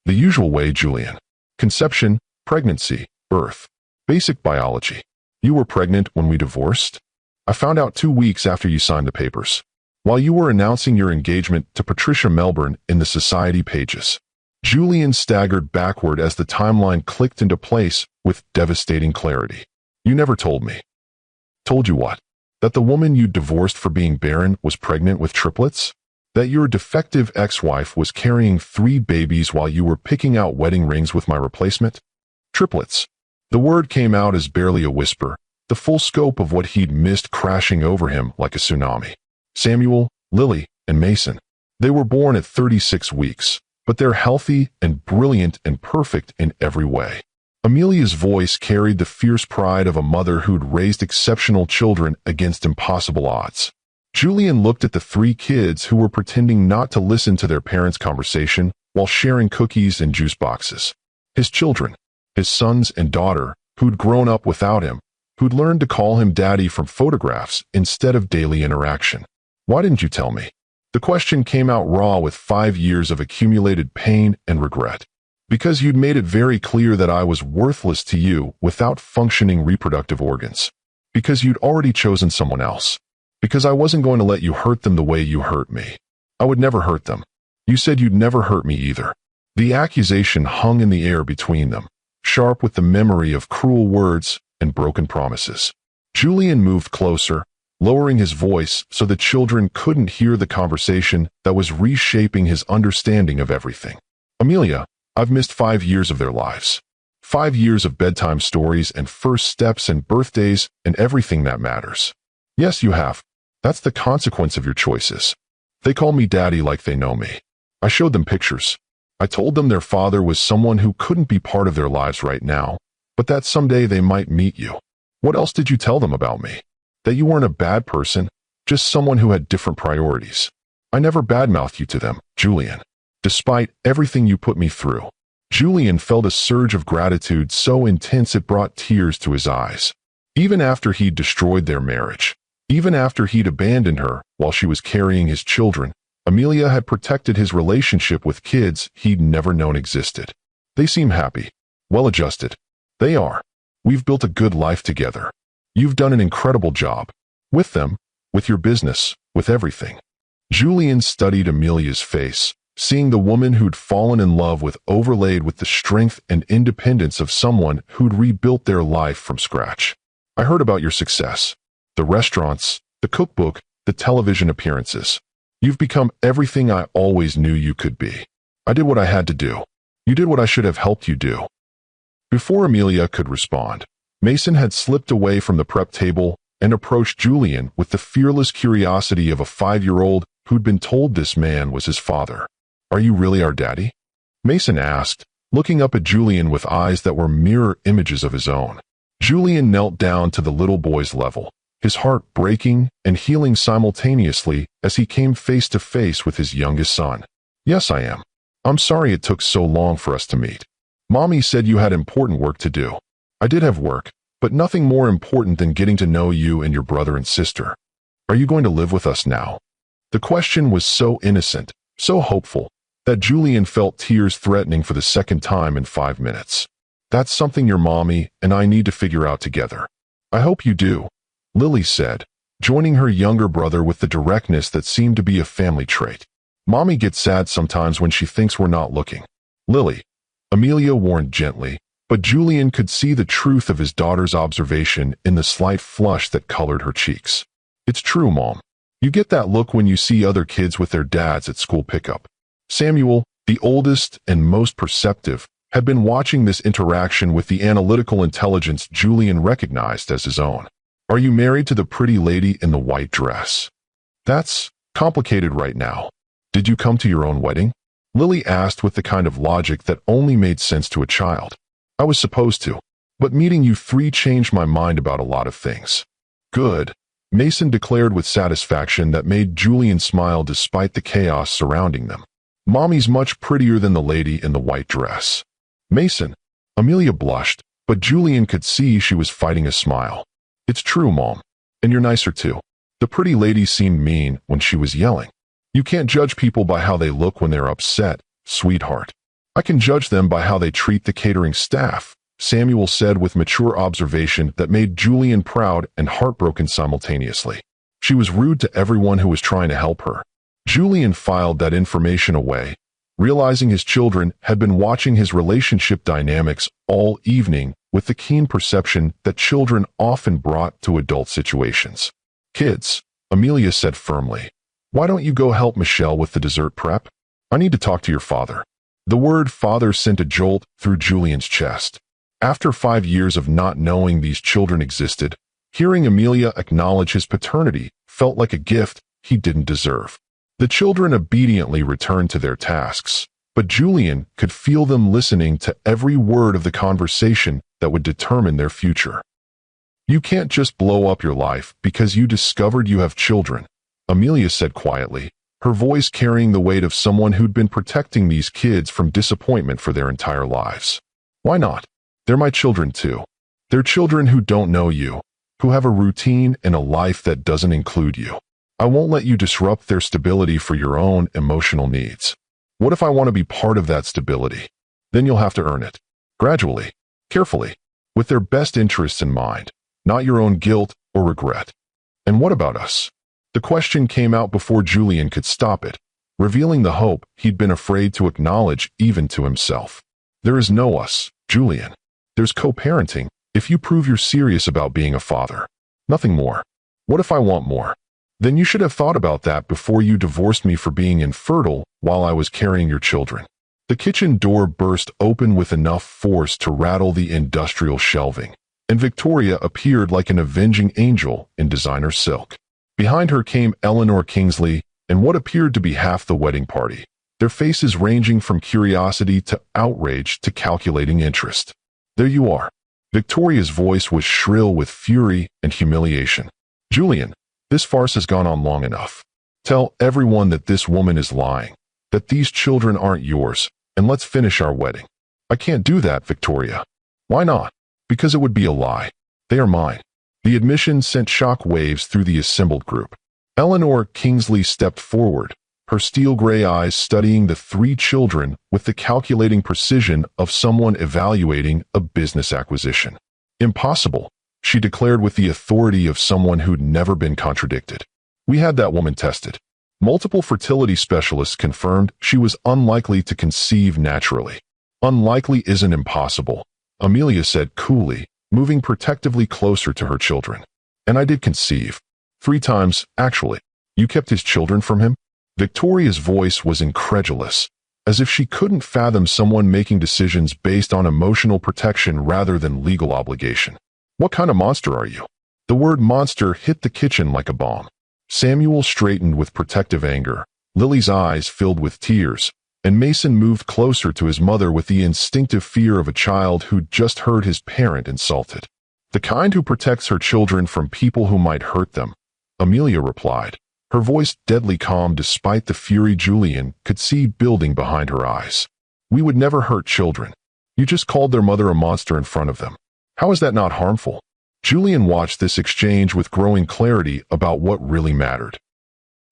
"The usual way, Julian. Conception, pregnancy, birth. Basic biology. You were pregnant when we divorced? I found out 2 weeks after you signed the papers, while you were announcing your engagement to Patricia Melbourne in the society pages." Julian staggered backward as the timeline clicked into place with devastating clarity. "You never told me." "Told you what? That the woman you divorced for being barren was pregnant with triplets? That your defective ex-wife was carrying 3 babies while you were picking out wedding rings with my replacement? Triplets." The word came out as barely a whisper, the full scope of what he'd missed crashing over him like a tsunami. Samuel, Lily, and Mason. They were born at 36 weeks, but they're healthy and brilliant and perfect in every way. Amelia's voice carried the fierce pride of a mother who'd raised exceptional children against impossible odds. Julian looked at the 3 kids who were pretending not to listen to their parents' conversation while sharing cookies and juice boxes. His children, his sons and daughter, who'd grown up without him, who'd learned to call him daddy from photographs instead of daily interaction. "Why didn't you tell me?" The question came out raw with 5 years of accumulated pain and regret. "Because you'd made it very clear that I was worthless to you without functioning reproductive organs. Because you'd already chosen someone else. Because I wasn't going to let you hurt them the way you hurt me. I would never hurt them. You said you'd never hurt me either." The accusation hung in the air between them, sharp with the memory of cruel words and broken promises. Julian moved closer, lowering his voice so the children couldn't hear the conversation that was reshaping his understanding of everything. "Amelia, I've missed 5 years of their lives. 5 years of bedtime stories and first steps and birthdays and everything that matters." "Yes, you have. That's the consequence of your choices. They call me daddy like they know me. I showed them pictures. I told them their father was someone who couldn't be part of their lives right now, but that someday they might meet you. What else did you tell them about me? That you weren't a bad person, just someone who had different priorities. I never badmouthed you to them, Julian. Despite everything you put me through." Julian felt a surge of gratitude so intense it brought tears to his eyes. Even after he'd destroyed their marriage, even after he'd abandoned her while she was carrying his children, Amelia had protected his relationship with kids he'd never known existed. "They seem happy, well-adjusted. They are. We've built a good life together. You've done an incredible job. With them, with your business, with everything." Julian studied Amelia's face, seeing the woman who'd fallen in love with overlaid with the strength and independence of someone who'd rebuilt their life from scratch. "I heard about your success. The restaurants, the cookbook, the television appearances. You've become everything I always knew you could be. I did what I had to do. You did what I should have helped you do." Before Amelia could respond, Mason had slipped away from the prep table and approached Julian with the fearless curiosity of a 5-year-old who'd been told this man was his father. "Are you really our daddy?" Mason asked, looking up at Julian with eyes that were mirror images of his own. Julian knelt down to the little boy's level, his heart breaking and healing simultaneously as he came face to face with his youngest son. "Yes, I am. I'm sorry it took so long for us to meet. Mommy said you had important work to do. I did have work, but nothing more important than getting to know you and your brother and sister. Are you going to live with us now?" The question was so innocent, so hopeful, that Julian felt tears threatening for the second time in 5 minutes. "That's something your mommy and I need to figure out together." "I hope you do," Lily said, joining her younger brother with the directness that seemed to be a family trait. "Mommy gets sad sometimes when she thinks we're not looking." "Lily," Amelia warned gently, but Julian could see the truth of his daughter's observation in the slight flush that colored her cheeks. "It's true, Mom. You get that look when you see other kids with their dads at school pickup." Samuel, the oldest and most perceptive, had been watching this interaction with the analytical intelligence Julian recognized as his own. "Are you married to the pretty lady in the white dress?" That's Complicated right now. Did you come to your own wedding? Lily asked with the kind of logic that only made sense to a child. I was supposed to. But meeting you three changed my mind about a lot of things. Good, Mason declared with satisfaction that made Julian smile despite the chaos surrounding them. Mommy's much prettier than the lady in the white dress. Mason. Amelia blushed, but Julian could see she was fighting a smile. It's true, Mom. And you're nicer too. The pretty lady seemed mean when she was yelling. You can't judge people by how they look when they're upset, sweetheart. I can judge them by how they treat the catering staff, Samuel said with mature observation that made Julian proud and heartbroken simultaneously. She was rude to everyone who was trying to help her. Julian filed that information away, realizing his children had been watching his relationship dynamics all evening with the keen perception that children often brought to adult situations. Kids, Amelia said firmly, why don't you go help Michelle with the dessert prep? I need to talk to your father. The word father sent a jolt through Julian's chest. After 5 years of not knowing these children existed, hearing Amelia acknowledge his paternity felt like a gift he didn't deserve. The children obediently returned to their tasks, but Julian could feel them listening to every word of the conversation that would determine their future. You can't just blow up your life because you discovered you have children, Amelia said quietly, her voice carrying the weight of someone who'd been protecting these kids from disappointment for their entire lives. Why not? They're my children too. They're children who don't know you, who have a routine and a life that doesn't include you. I won't let you disrupt their stability for your own emotional needs. What if I want to be part of that stability? Then you'll have to earn it. Gradually, carefully, with their best interests in mind, not your own guilt or regret. And what about us? The question came out before Julian could stop it, revealing the hope he'd been afraid to acknowledge even to himself. There is no us, Julian. There's co-parenting, if you prove you're serious about being a father. Nothing more. What if I want more? Then you should have thought about that before you divorced me for being infertile while I was carrying your children. The kitchen door burst open with enough force to rattle the industrial shelving, and Victoria appeared like an avenging angel in designer silk. Behind her came Eleanor Kingsley and what appeared to be half the wedding party, their faces ranging from curiosity to outrage to calculating interest. There you are. Victoria's voice was shrill with fury and humiliation. Julian, this farce has gone on long enough. Tell everyone that this woman is lying, that these children aren't yours, and let's finish our wedding. I can't do that, Victoria. Why not? Because it would be a lie. They are mine. The admission sent shock waves through the assembled group. Eleanor Kingsley stepped forward, her steel-gray eyes studying the three children with the calculating precision of someone evaluating a business acquisition. Impossible, she declared with the authority of someone who'd never been contradicted. We had that woman tested. Multiple fertility specialists confirmed she was unlikely to conceive naturally. Unlikely isn't impossible, Amelia said coolly, moving protectively closer to her children. And I did conceive. 3 times, actually. You kept his children from him? Victoria's voice was incredulous, as if she couldn't fathom someone making decisions based on emotional protection rather than legal obligation. What kind of monster are you? The word monster hit the kitchen like a bomb. Samuel straightened with protective anger, Lily's eyes filled with tears, and Mason moved closer to his mother with the instinctive fear of a child who'd just heard his parent insulted. The kind who protects her children from people who might hurt them, Amelia replied, her voice deadly calm despite the fury Julian could see building behind her eyes. We would never hurt children. You just called their mother a monster in front of them. How is that not harmful? Julian watched this exchange with growing clarity about what really mattered.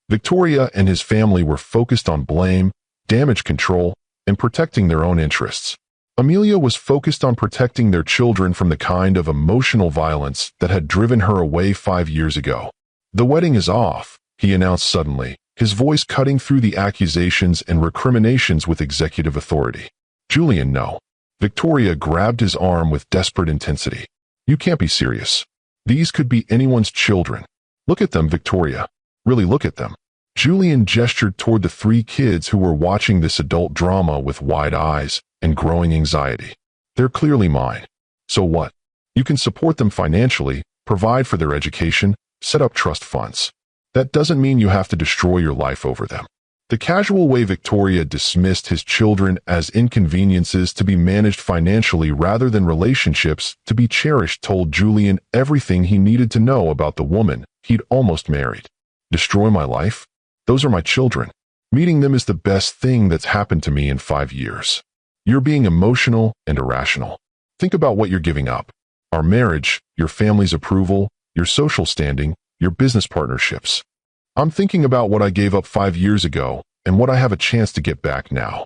Victoria and his family were focused on blame, damage control, and protecting their own interests. Amelia was focused on protecting their children from the kind of emotional violence that had driven her away 5 years ago. The wedding is off, he announced suddenly, his voice cutting through the accusations and recriminations with executive authority. Julian, no. Victoria grabbed his arm with desperate intensity. You can't be serious. These could be anyone's children. Look at them, Victoria. Really look at them. Julian gestured toward the 3 kids who were watching this adult drama with wide eyes and growing anxiety. They're clearly mine. So what? You can support them financially, provide for their education, set up trust funds. That doesn't mean you have to destroy your life over them. The casual way Victoria dismissed his children as inconveniences to be managed financially rather than relationships to be cherished told Julian everything he needed to know about the woman he'd almost married. Destroy my life? Those are my children. Meeting them is the best thing that's happened to me in 5 years. You're being emotional and irrational. Think about what you're giving up. Our marriage, your family's approval, your social standing, your business partnerships. I'm thinking about what I gave up 5 years ago and what I have a chance to get back now.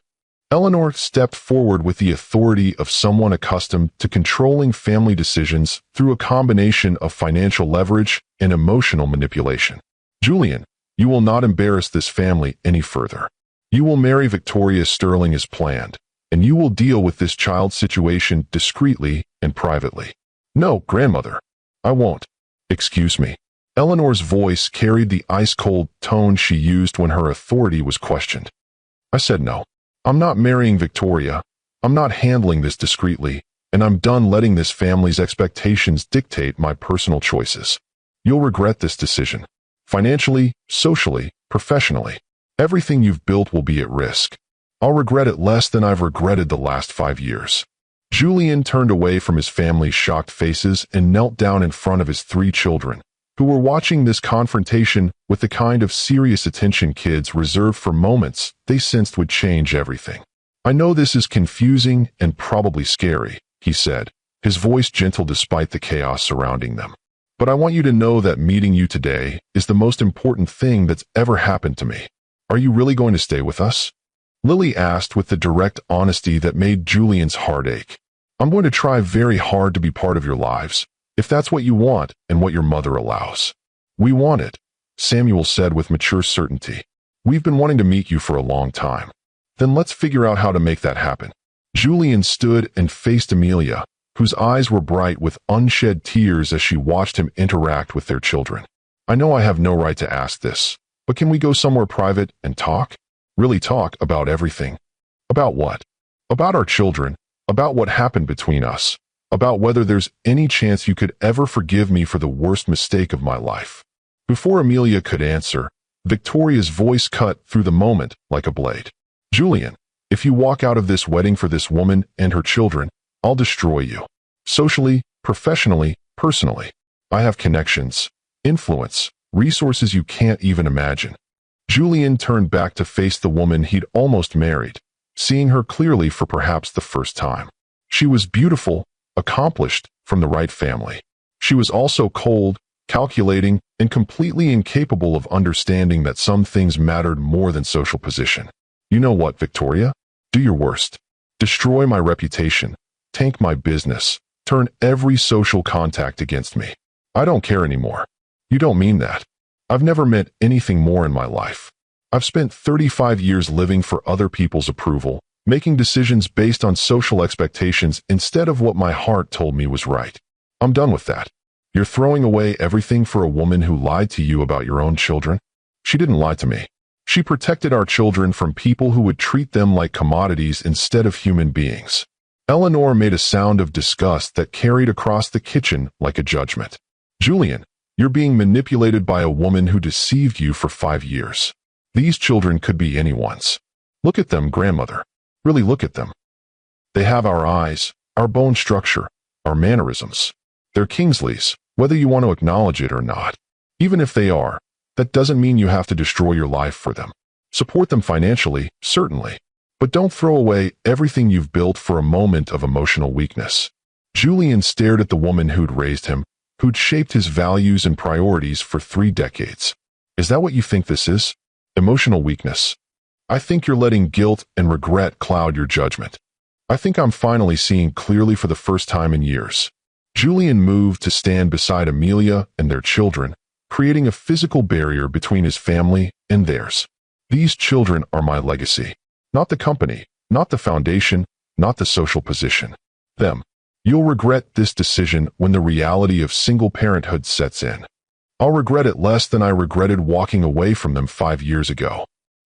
Eleanor stepped forward with the authority of someone accustomed to controlling family decisions through a combination of financial leverage and emotional manipulation. Julian, you will not embarrass this family any further. You will marry Victoria Sterling as planned, and you will deal with this child situation discreetly and privately. No, grandmother. I won't. Excuse me. Eleanor's voice carried the ice-cold tone she used when her authority was questioned. I said no. I'm not marrying Victoria. I'm not handling this discreetly, and I'm done letting this family's expectations dictate my personal choices. You'll regret this decision. Financially, socially, professionally. Everything you've built will be at risk. I'll regret it less than I've regretted the last 5 years. Julian turned away from his family's shocked faces and knelt down in front of his 3 children, who were watching this confrontation with the kind of serious attention kids reserve for moments they sensed would change everything. I know this is confusing and probably scary, he said, his voice gentle despite the chaos surrounding them. But I want you to know that meeting you today is the most important thing that's ever happened to me. Are you really going to stay with us? Lily asked with the direct honesty that made Julian's heart ache. I'm going to try very hard to be part of your lives, if that's what you want and what your mother allows. We want it, Samuel said with mature certainty. We've been wanting to meet you for a long time. Then let's figure out how to make that happen. Julian stood and faced Amelia, whose eyes were bright with unshed tears as she watched him interact with their children. I know I have no right to ask this, but can we go somewhere private and talk? Really talk about everything. About what? About our children, about what happened between us, about whether there's any chance you could ever forgive me for the worst mistake of my life. Before Amelia could answer, Victoria's voice cut through the moment like a blade. Julian, if you walk out of this wedding for this woman and her children, I'll destroy you. Socially, professionally, personally. I have connections, influence, resources you can't even imagine. Julian turned back to face the woman he'd almost married, seeing her clearly for perhaps the first time. She was beautiful, accomplished, from the right family. She was also cold, calculating, and completely incapable of understanding that some things mattered more than social position. You know what, Victoria? Do your worst. Destroy my reputation. Tank my business. Turn every social contact against me. I don't care anymore. You don't mean that. I've never meant anything more in my life. I've spent 35 years living for other people's approval, making decisions based on social expectations instead of what my heart told me was right. I'm done with that. You're throwing away everything for a woman who lied to you about your own children? She didn't lie to me. She protected our children from people who would treat them like commodities instead of human beings. Eleanor made a sound of disgust that carried across the kitchen like a judgment. Julian, you're being manipulated by a woman who deceived you for 5 years. These children could be anyone's. Look at them, grandmother. Really look at them. They have our eyes, our bone structure, our mannerisms. They're Kingsley's, whether you want to acknowledge it or not. Even if they are, that doesn't mean you have to destroy your life for them. Support them financially, certainly. But don't throw away everything you've built for a moment of emotional weakness. Julian stared at the woman who'd raised him, who'd shaped his values and priorities for 3 decades. Is that what you think this is? Emotional weakness? I think you're letting guilt and regret cloud your judgment. I think I'm finally seeing clearly for the first time in years. Julian moved to stand beside Amelia and their children, creating a physical barrier between his family and theirs. These children are my legacy. Not the company, not the foundation, not the social position. Them. You'll regret this decision when the reality of single parenthood sets in. I'll regret it less than I regretted walking away from them 5 years ago.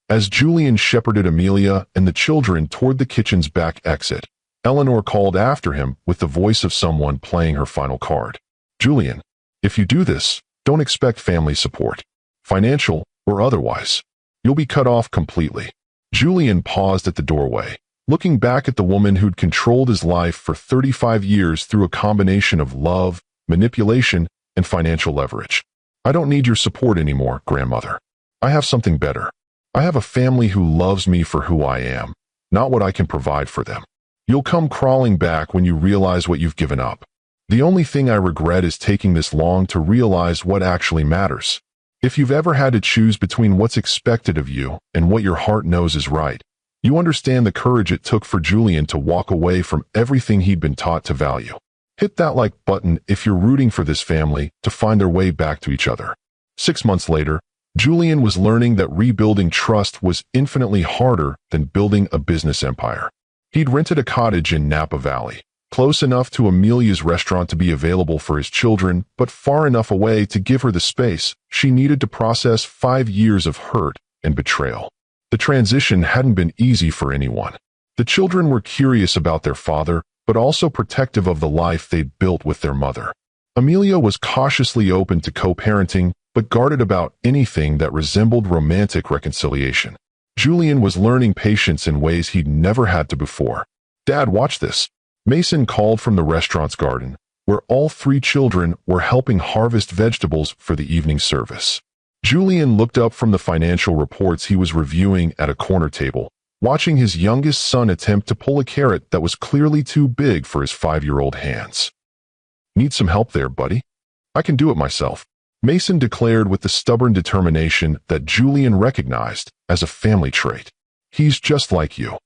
As Julian shepherded Amelia and the children toward the kitchen's back exit, Eleanor called after him with the voice of someone playing her final card. Julian, if you do this, don't expect family support. financial or otherwise. You'll be cut off completely. Julian paused at the doorway, looking back at the woman who'd controlled his life for 35 years through a combination of love, manipulation, and financial leverage. I don't need your support anymore, grandmother. I have something better. I have a family who loves me for who I am, not what I can provide for them. You'll come crawling back when you realize what you've given up. The only thing I regret is taking this long to realize what actually matters. If you've ever had to choose between what's expected of you and what your heart knows is right, you understand the courage it took for Julian to walk away from everything he'd been taught to value. Hit that like button if you're rooting for this family to find their way back to each other. 6 months later, Julian was learning that rebuilding trust was infinitely harder than building a business empire. He'd rented a cottage in Napa Valley, close enough to Amelia's restaurant to be available for his children, but far enough away to give her the space she needed to process 5 years of hurt and betrayal. The transition hadn't been easy for anyone. The children were curious about their father, but also protective of the life they'd built with their mother. Amelia was cautiously open to co-parenting, but guarded about anything that resembled romantic reconciliation. Julian was learning patience in ways he'd never had to before. "Dad, watch this." Mason called from the restaurant's garden, where all 3 children were helping harvest vegetables for the evening service. Julian looked up from the financial reports he was reviewing at a corner table, watching his youngest son attempt to pull a carrot that was clearly too big for his 5-year-old hands. "Need some help there, buddy? I can do it myself," Mason declared with the stubborn determination that Julian recognized as a family trait. "He's just like you,"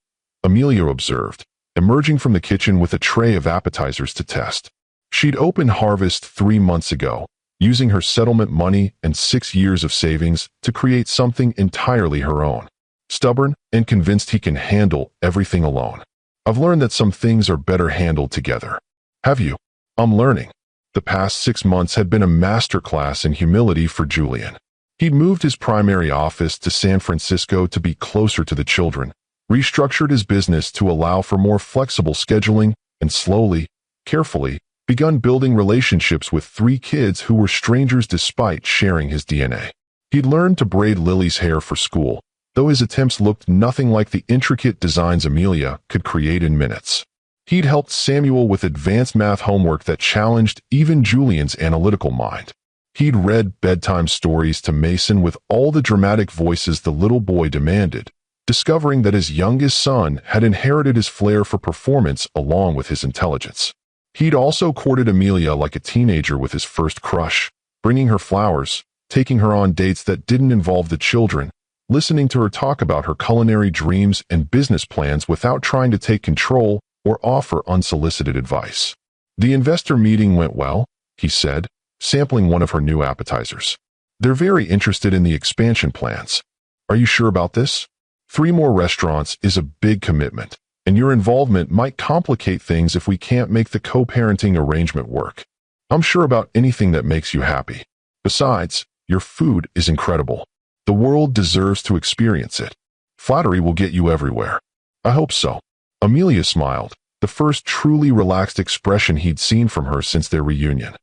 Amelia observed, emerging from the kitchen with a tray of appetizers to test. She'd opened Harvest 3 months ago, using her settlement money and 6 years of savings to create something entirely her own. Stubborn and convinced he can handle everything alone. "I've learned that some things are better handled together." "Have you?" "I'm learning." The past 6 months had been a masterclass in humility for Julian. He'd moved his primary office to San Francisco to be closer to the children, restructured his business to allow for more flexible scheduling, and slowly, carefully, begun building relationships with 3 kids who were strangers despite sharing his DNA. He'd learned to braid Lily's hair for school, though his attempts looked nothing like the intricate designs Amelia could create in minutes. He'd helped Samuel with advanced math homework that challenged even Julian's analytical mind. He'd read bedtime stories to Mason with all the dramatic voices the little boy demanded, discovering that his youngest son had inherited his flair for performance along with his intelligence. He'd also courted Amelia like a teenager with his first crush, bringing her flowers, taking her on dates that didn't involve the children, listening to her talk about her culinary dreams and business plans without trying to take control or offer unsolicited advice. "The investor meeting went well," he said, sampling one of her new appetizers. "They're very interested in the expansion plans. Are you sure about this? 3 more restaurants is a big commitment, and your involvement might complicate things if we can't make the co-parenting arrangement work. I'm sure about anything that makes you happy. Besides, your food is incredible. The world deserves to experience it. Flattery will get you everywhere." "I hope so." Amelia smiled, the first truly relaxed expression he'd seen from her since their reunion.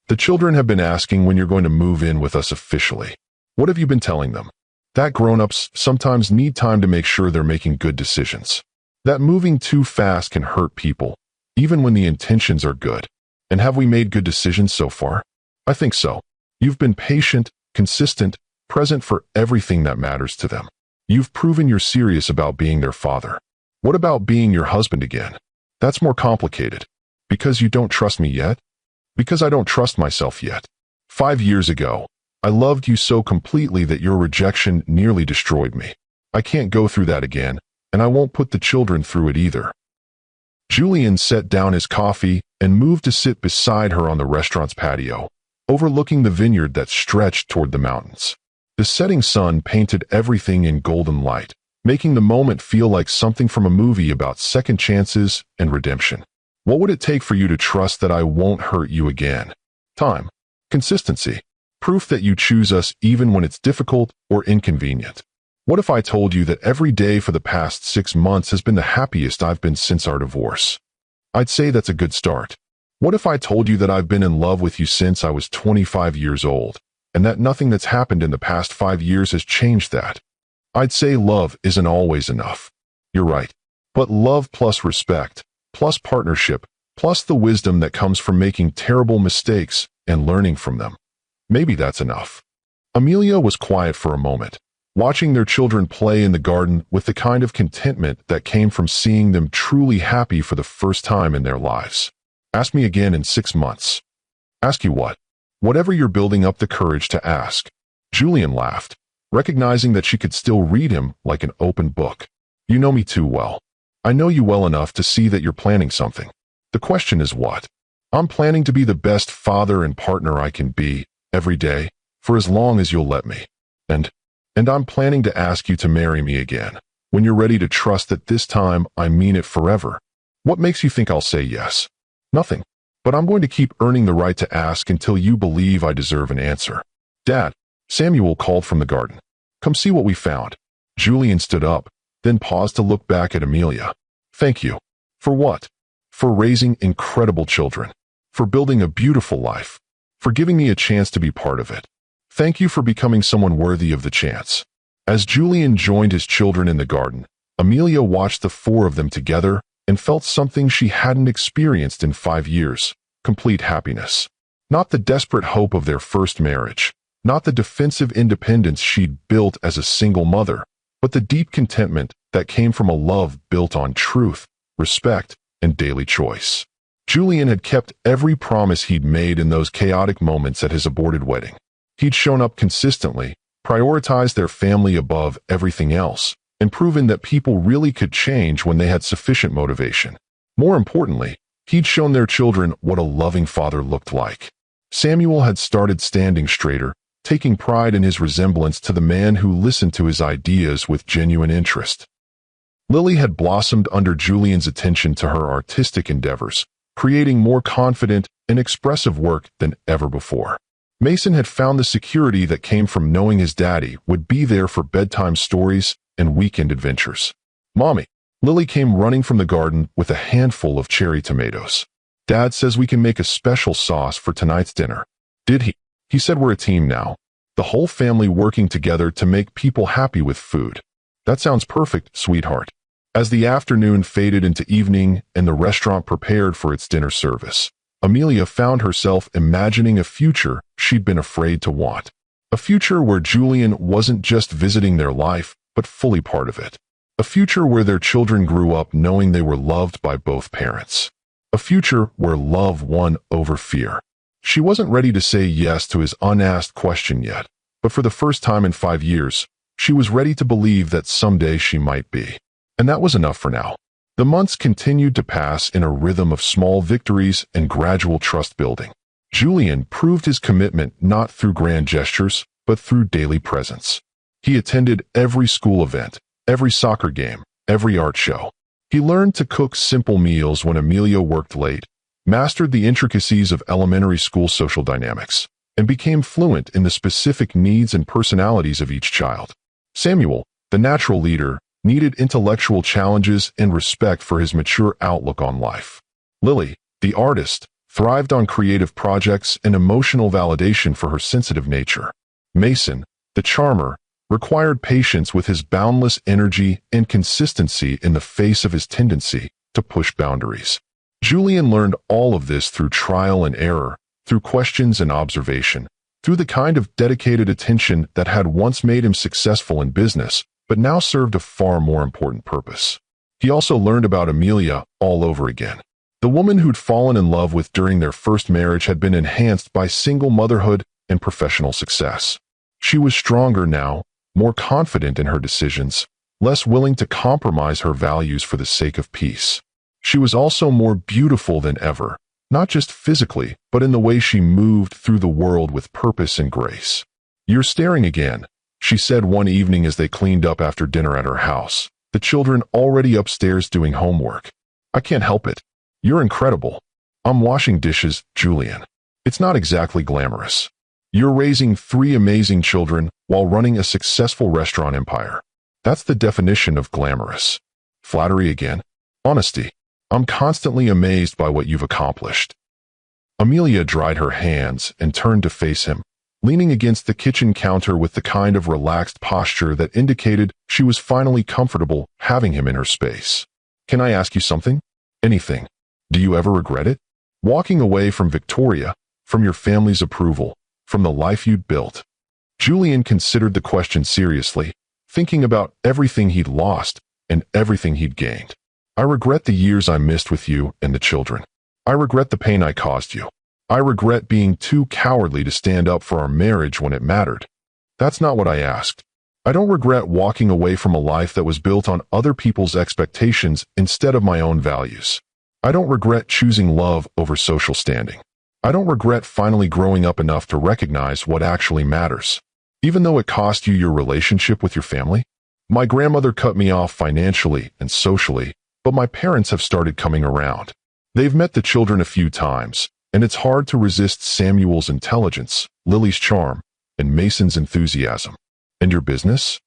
"The children have been asking when you're going to move in with us officially. What have you been telling them?" "That grown-ups sometimes need time to make sure they're making good decisions. That moving too fast can hurt people, even when the intentions are good. And have we made good decisions so far?" "I think so. You've been patient, consistent, present for everything that matters to them. You've proven you're serious about being their father. What about being your husband again?" "That's more complicated." "Because you don't trust me yet?" "Because I don't trust myself yet. 5 years ago, I loved you so completely that your rejection nearly destroyed me. I can't go through that again, and I won't put the children through it either." Julian set down his coffee and moved to sit beside her on the restaurant's patio, overlooking the vineyard that stretched toward the mountains. The setting sun painted everything in golden light, making the moment feel like something from a movie about second chances and redemption. "What would it take for you to trust that I won't hurt you again?" "Time. Consistency. Proof that you choose us even when it's difficult or inconvenient." "What if I told you that every day for the past 6 months has been the happiest I've been since our divorce?" "I'd say that's a good start." "What if I told you that I've been in love with you since I was 25 years old? and that nothing that's happened in the past 5 years has changed that. I'd say love isn't always enough. You're right. But love plus respect, plus partnership, plus the wisdom that comes from making terrible mistakes and learning from them. Maybe that's enough. Amelia was quiet for a moment, watching their children play in the garden with the kind of contentment that came from seeing them truly happy for the first time in their lives. Ask me again in 6 months. Ask you what? Whatever you're building up the courage to ask. Julian laughed, recognizing that she could still read him like an open book. You know me too well. I know you well enough to see that you're planning something. The question is what? I'm planning to be the best father and partner I can be, every day, for as long as you'll let me. And I'm planning to ask you to marry me again, when you're ready to trust that this time I mean it forever. What makes you think I'll say yes? Nothing. But I'm going to keep earning the right to ask until you believe I deserve an answer. Dad, Samuel called from the garden. Come see what we found. Julian stood up, then paused to look back at Amelia. Thank you. For what? For raising incredible children. For building a beautiful life. For giving me a chance to be part of it. Thank you for becoming someone worthy of the chance. As Julian joined his children in the garden, Amelia watched the 4 of them together and felt something she hadn't experienced in 5 years, complete happiness. Not the desperate hope of their first marriage, not the defensive independence she'd built as a single mother, but the deep contentment that came from a love built on truth, respect, and daily choice. Julian had kept every promise he'd made in those chaotic moments at his aborted wedding. He'd shown up consistently, prioritized their family above everything else, and proven that people really could change when they had sufficient motivation. More importantly, he'd shown their children what a loving father looked like. Samuel had started standing straighter, taking pride in his resemblance to the man who listened to his ideas with genuine interest. Lily had blossomed under Julian's attention to her artistic endeavors, creating more confident and expressive work than ever before. Mason had found the security that came from knowing his daddy would be there for bedtime stories and weekend adventures. Mommy, Lily came running from the garden with a handful of cherry tomatoes. Dad says we can make a special sauce for tonight's dinner. Did he? He said we're a team now. The whole family working together to make people happy with food. That sounds perfect, sweetheart. As the afternoon faded into evening and the restaurant prepared for its dinner service, Amelia found herself imagining a future she'd been afraid to want. A future where Julian wasn't just visiting their life, but fully part of it. A future where their children grew up knowing they were loved by both parents. A future where love won over fear. She wasn't ready to say yes to his unasked question yet, but for the first time in 5 years, she was ready to believe that someday she might be. And that was enough for now. The months continued to pass in a rhythm of small victories and gradual trust building. Julian proved his commitment not through grand gestures, but through daily presence. He attended every school event, every soccer game, every art show. He learned to cook simple meals when Amelia worked late, mastered the intricacies of elementary school social dynamics, and became fluent in the specific needs and personalities of each child. Samuel, the natural leader, needed intellectual challenges and respect for his mature outlook on life. Lily, the artist, thrived on creative projects and emotional validation for her sensitive nature. Mason, the charmer, required patience with his boundless energy and consistency in the face of his tendency to push boundaries. Julian learned all of this through trial and error, through questions and observation, through the kind of dedicated attention that had once made him successful in business, but now served a far more important purpose. He also learned about Amelia all over again. The woman who'd fallen in love with during their first marriage had been enhanced by single motherhood and professional success. She was stronger now, more confident in her decisions, less willing to compromise her values for the sake of peace. She was also more beautiful than ever, not just physically, but in the way she moved through the world with purpose and grace. "You're staring again," she said one evening as they cleaned up after dinner at her house, the children already upstairs doing homework. "I can't help it. You're incredible." "I'm washing dishes, Julian. It's not exactly glamorous. You're raising 3 amazing children while running a successful restaurant empire. That's the definition of glamorous." Flattery again. "Honesty. I'm constantly amazed by what you've accomplished." Amelia dried her hands and turned to face him, leaning against the kitchen counter with the kind of relaxed posture that indicated she was finally comfortable having him in her space. "Can I ask you something? Anything. Do you ever regret it? Walking away from Victoria, from your family's approval, from the life you'd built?" Julian considered the question seriously, thinking about everything he'd lost and everything he'd gained. "I regret the years I missed with you and the children. I regret the pain I caused you. I regret being too cowardly to stand up for our marriage when it mattered. That's not what I asked. I don't regret walking away from a life that was built on other people's expectations instead of my own values. I don't regret choosing love over social standing. I don't regret finally growing up enough to recognize what actually matters. Even though it cost you your relationship with your family? My grandmother cut me off financially and socially, but my parents have started coming around. They've met the children a few times, and it's hard to resist Samuel's intelligence, Lily's charm, and Mason's enthusiasm. And your business?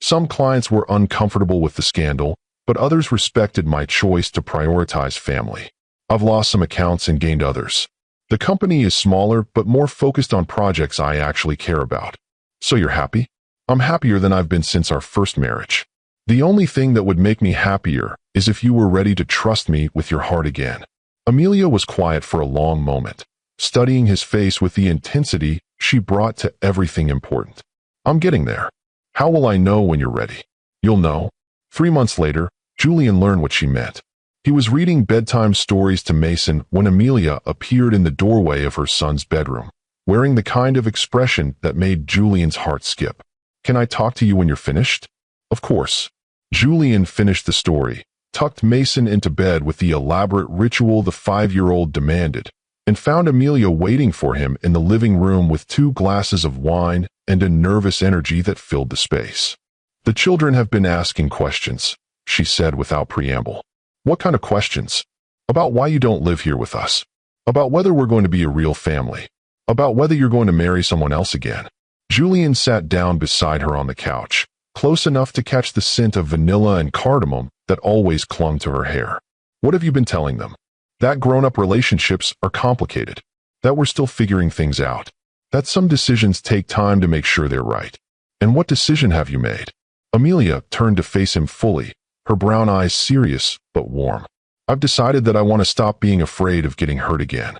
Some clients were uncomfortable with the scandal, but others respected my choice to prioritize family. I've lost some accounts and gained others. The company is smaller, but more focused on projects I actually care about. So you're happy? I'm happier than I've been since our first marriage. The only thing that would make me happier is if you were ready to trust me with your heart again." Amelia was quiet for a long moment, studying his face with the intensity she brought to everything important. "I'm getting there. How will I know when you're ready?" "You'll know." 3 months later, Julian learned what she meant. He was reading bedtime stories to Mason when Amelia appeared in the doorway of her son's bedroom, wearing the kind of expression that made Julian's heart skip. "Can I talk to you when you're finished?" "Of course." Julian finished the story, tucked Mason into bed with the elaborate ritual the 5-year-old demanded, and found Amelia waiting for him in the living room with 2 glasses of wine and a nervous energy that filled the space. "The children have been asking questions," she said without preamble. "What kind of questions?" "About why you don't live here with us. About whether we're going to be a real family. About whether you're going to marry someone else again." Julian sat down beside her on the couch, close enough to catch the scent of vanilla and cardamom that always clung to her hair. "What have you been telling them?" "That grown-up relationships are complicated. That we're still figuring things out. That some decisions take time to make sure they're right." "And what decision have you made?" Amelia turned to face him fully, her brown eyes serious but warm. "I've decided that I want to stop being afraid of getting hurt again."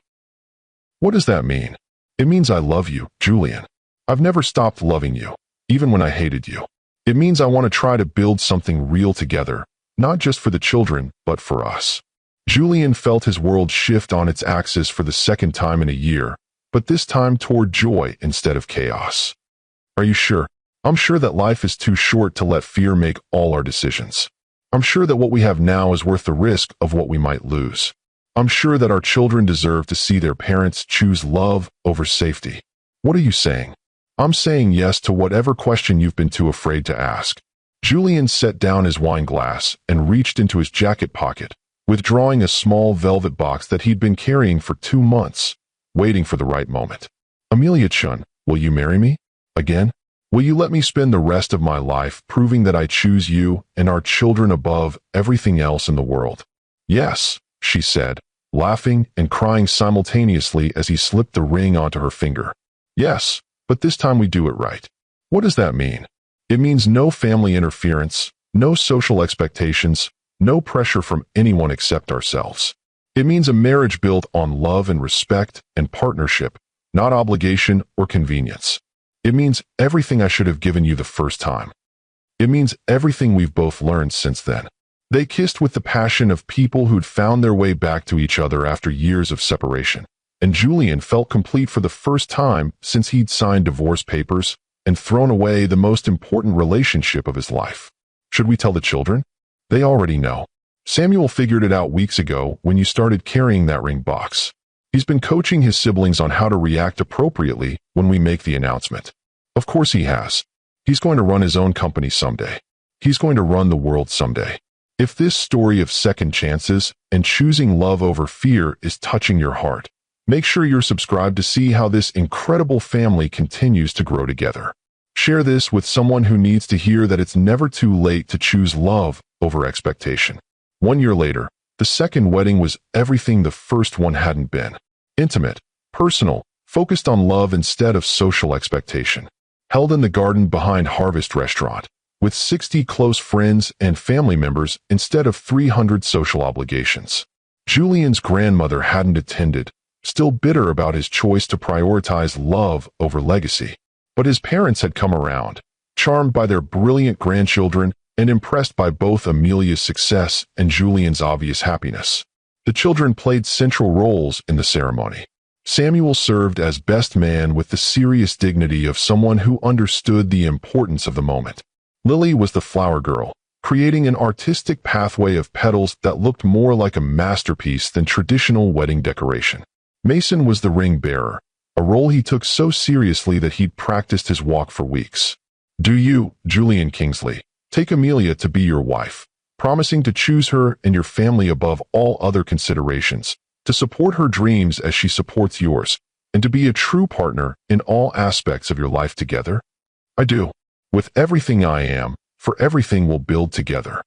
"What does that mean?" "It means I love you, Julian. I've never stopped loving you, even when I hated you. It means I want to try to build something real together, not just for the children, but for us." Julian felt his world shift on its axis for the second time in a year, but this time toward joy instead of chaos. "Are you sure?" "I'm sure that life is too short to let fear make all our decisions. I'm sure that what we have now is worth the risk of what we might lose. I'm sure that our children deserve to see their parents choose love over safety." "What are you saying?" "I'm saying yes to whatever question you've been too afraid to ask." Julian set down his wine glass and reached into his jacket pocket, withdrawing a small velvet box that he'd been carrying for 2 months, waiting for the right moment. "Amelia Chun, will you marry me? Again? Will you let me spend the rest of my life proving that I choose you and our children above everything else in the world?" "Yes," she said, laughing and crying simultaneously as he slipped the ring onto her finger. "Yes, but this time we do it right." "What does that mean?" "It means no family interference, no social expectations, no pressure from anyone except ourselves. It means a marriage built on love and respect and partnership, not obligation or convenience. It means everything I should have given you the first time. It means everything we've both learned since then." They kissed with the passion of people who'd found their way back to each other after years of separation, and Julian felt complete for the first time since he'd signed divorce papers and thrown away the most important relationship of his life. "Should we tell the children?" "They already know. Samuel figured it out weeks ago when you started carrying that ring box. He's been coaching his siblings on how to react appropriately when we make the announcement." "Of course he has. He's going to run his own company someday. He's going to run the world someday." If this story of second chances and choosing love over fear is touching your heart, make sure you're subscribed to see how this incredible family continues to grow together. Share this with someone who needs to hear that it's never too late to choose love over expectation. 1 year later, the second wedding was everything the first one hadn't been. Intimate, personal, focused on love instead of social expectation. Held in the garden behind Harvest Restaurant, with 60 close friends and family members instead of 300 social obligations. Julian's grandmother hadn't attended, still bitter about his choice to prioritize love over legacy. But his parents had come around, charmed by their brilliant grandchildren and impressed by both Amelia's success and Julian's obvious happiness. The children played central roles in the ceremony. Samuel served as best man with the serious dignity of someone who understood the importance of the moment. Lily was the flower girl, creating an artistic pathway of petals that looked more like a masterpiece than traditional wedding decoration. Mason was the ring bearer, a role he took so seriously that he'd practiced his walk for weeks. Do you, Julian Kingsley, take Amelia to be your wife, promising to choose her and your family above all other considerations, to support her dreams as she supports yours, and to be a true partner in all aspects of your life together? I do. With everything I am, for everything we'll build together.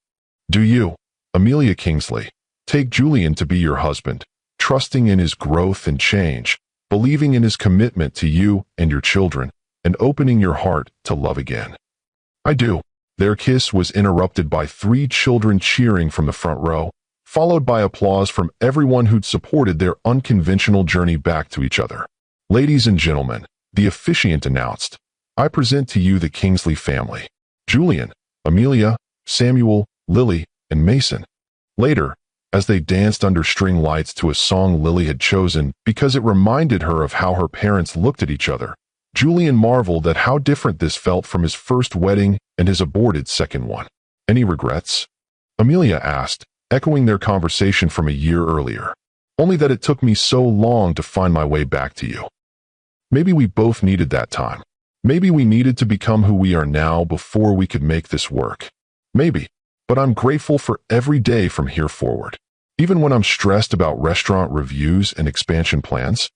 Do you, Amelia Kingsley, take Julian to be your husband, trusting in his growth and change, believing in his commitment to you and your children, and opening your heart to love again? I do. Their kiss was interrupted by 3 children cheering from the front row, followed by applause from everyone who'd supported their unconventional journey back to each other. Ladies and gentlemen, the officiant announced, I present to you the Kingsley family. Julian, Amelia, Samuel, Lily, and Mason. Later, as they danced under string lights to a song Lily had chosen because it reminded her of how her parents looked at each other, Julian marveled at how different this felt from his first wedding and his aborted second one. Any regrets? Amelia asked, echoing their conversation from a year earlier. Only that it took me so long to find my way back to you. Maybe we both needed that time. Maybe we needed to become who we are now before we could make this work. Maybe. But I'm grateful for every day from here forward. Even when I'm stressed about restaurant reviews and expansion plans.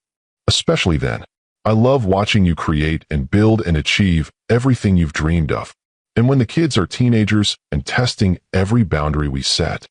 Especially then. I love watching you create and build and achieve everything you've dreamed of. And when the kids are teenagers and testing every boundary we set.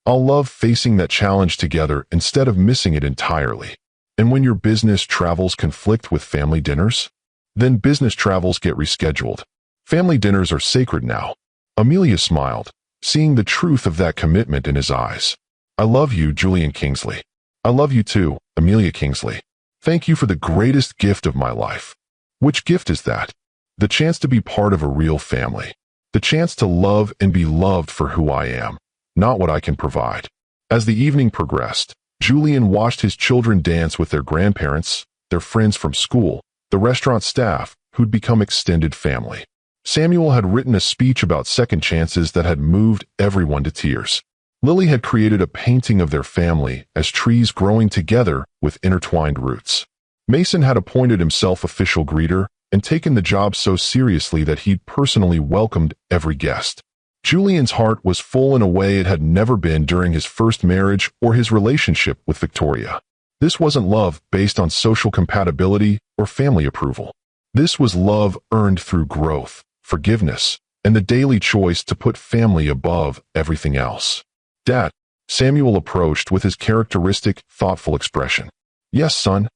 I'll love facing that challenge together instead of missing it entirely. And when your business travels conflict with family dinners, then business travels get rescheduled. Family dinners are sacred now. Amelia smiled, seeing the truth of that commitment in his eyes. I love you, Julian Kingsley. I love you too, Amelia Kingsley. Thank you for the greatest gift of my life. Which gift is that? The chance to be part of a real family. The chance to love and be loved for who I am, not what I can provide. As the evening progressed, Julian watched his children dance with their grandparents, their friends from school, the restaurant staff, who'd become extended family. Samuel had written a speech about second chances that had moved everyone to tears. Lily had created a painting of their family as trees growing together with intertwined roots. Mason had appointed himself official greeter and taken the job so seriously that he'd personally welcomed every guest. Julian's heart was full in a way it had never been during his first marriage or his relationship with Victoria. This wasn't love based on social compatibility or family approval. This was love earned through growth, forgiveness, and the daily choice to put family above everything else. Dad, Samuel approached with his characteristic, thoughtful expression. Yes, son.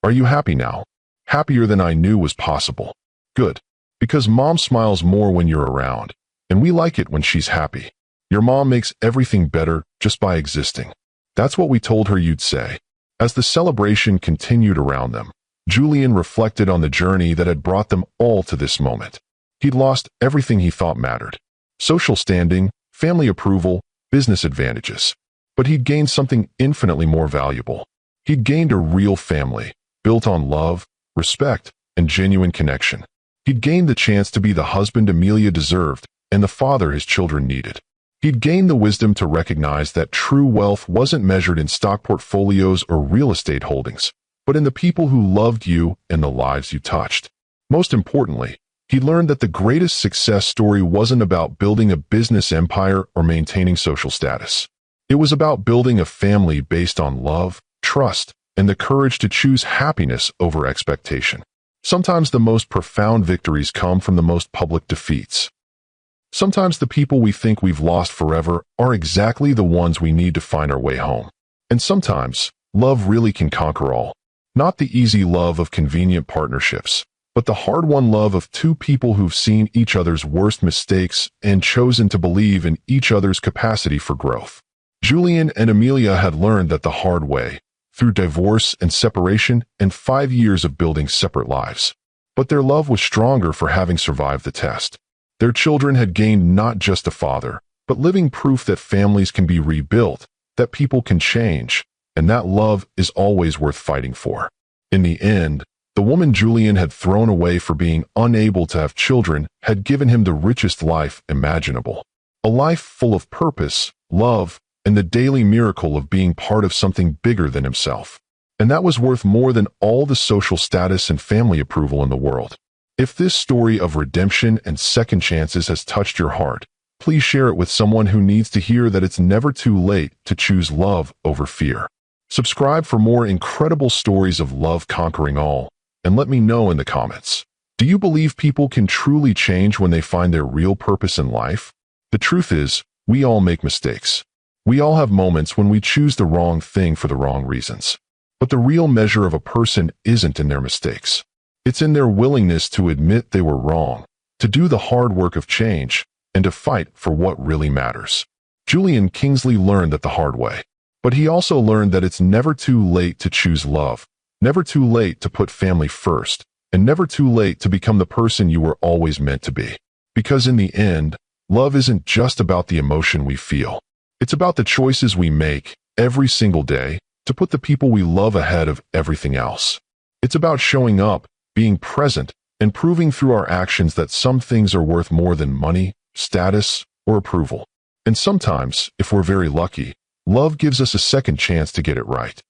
Are you happy now? Happier than I knew was possible. Good. Because Mom smiles more when you're around, and we like it when she's happy. Your mom makes everything better just by existing. That's what we told her you'd say. As the celebration continued around them, Julian reflected on the journey that had brought them all to this moment. He'd lost everything he thought mattered. Social standing, family approval, business advantages. But he'd gained something infinitely more valuable. He'd gained a real family, built on love, respect, and genuine connection. He'd gained the chance to be the husband Amelia deserved and the father his children needed. He'd gained the wisdom to recognize that true wealth wasn't measured in stock portfolios or real estate holdings, but in the people who loved you and the lives you touched. Most importantly, he learned that the greatest success story wasn't about building a business empire or maintaining social status. It was about building a family based on love, trust, and the courage to choose happiness over expectation. Sometimes the most profound victories come from the most public defeats. Sometimes the people we think we've lost forever are exactly the ones we need to find our way home. And sometimes, love really can conquer all. Not the easy love of convenient partnerships, but the hard-won love of two people who've seen each other's worst mistakes and chosen to believe in each other's capacity for growth. Julian and Amelia had learned that the hard way, through divorce and separation and 5 years of building separate lives. But their love was stronger for having survived the test. Their children had gained not just a father, but living proof that families can be rebuilt, that people can change, and that love is always worth fighting for. In the end, the woman Julian had thrown away for being unable to have children had given him the richest life imaginable. A life full of purpose, love, and the daily miracle of being part of something bigger than himself. And that was worth more than all the social status and family approval in the world. If this story of redemption and second chances has touched your heart, please share it with someone who needs to hear that it's never too late to choose love over fear. Subscribe for more incredible stories of love conquering all, and let me know in the comments. Do you believe people can truly change when they find their real purpose in life? The truth is, we all make mistakes. We all have moments when we choose the wrong thing for the wrong reasons. But the real measure of a person isn't in their mistakes. It's in their willingness to admit they were wrong, to do the hard work of change, and to fight for what really matters. Julian Kingsley learned that the hard way. But he also learned that it's never too late to choose love, never too late to put family first, and never too late to become the person you were always meant to be. Because in the end, love isn't just about the emotion we feel. It's about the choices we make every single day to put the people we love ahead of everything else. It's about showing up, being present, and proving through our actions that some things are worth more than money, status, or approval. And sometimes, if we're very lucky, love gives us a second chance to get it right.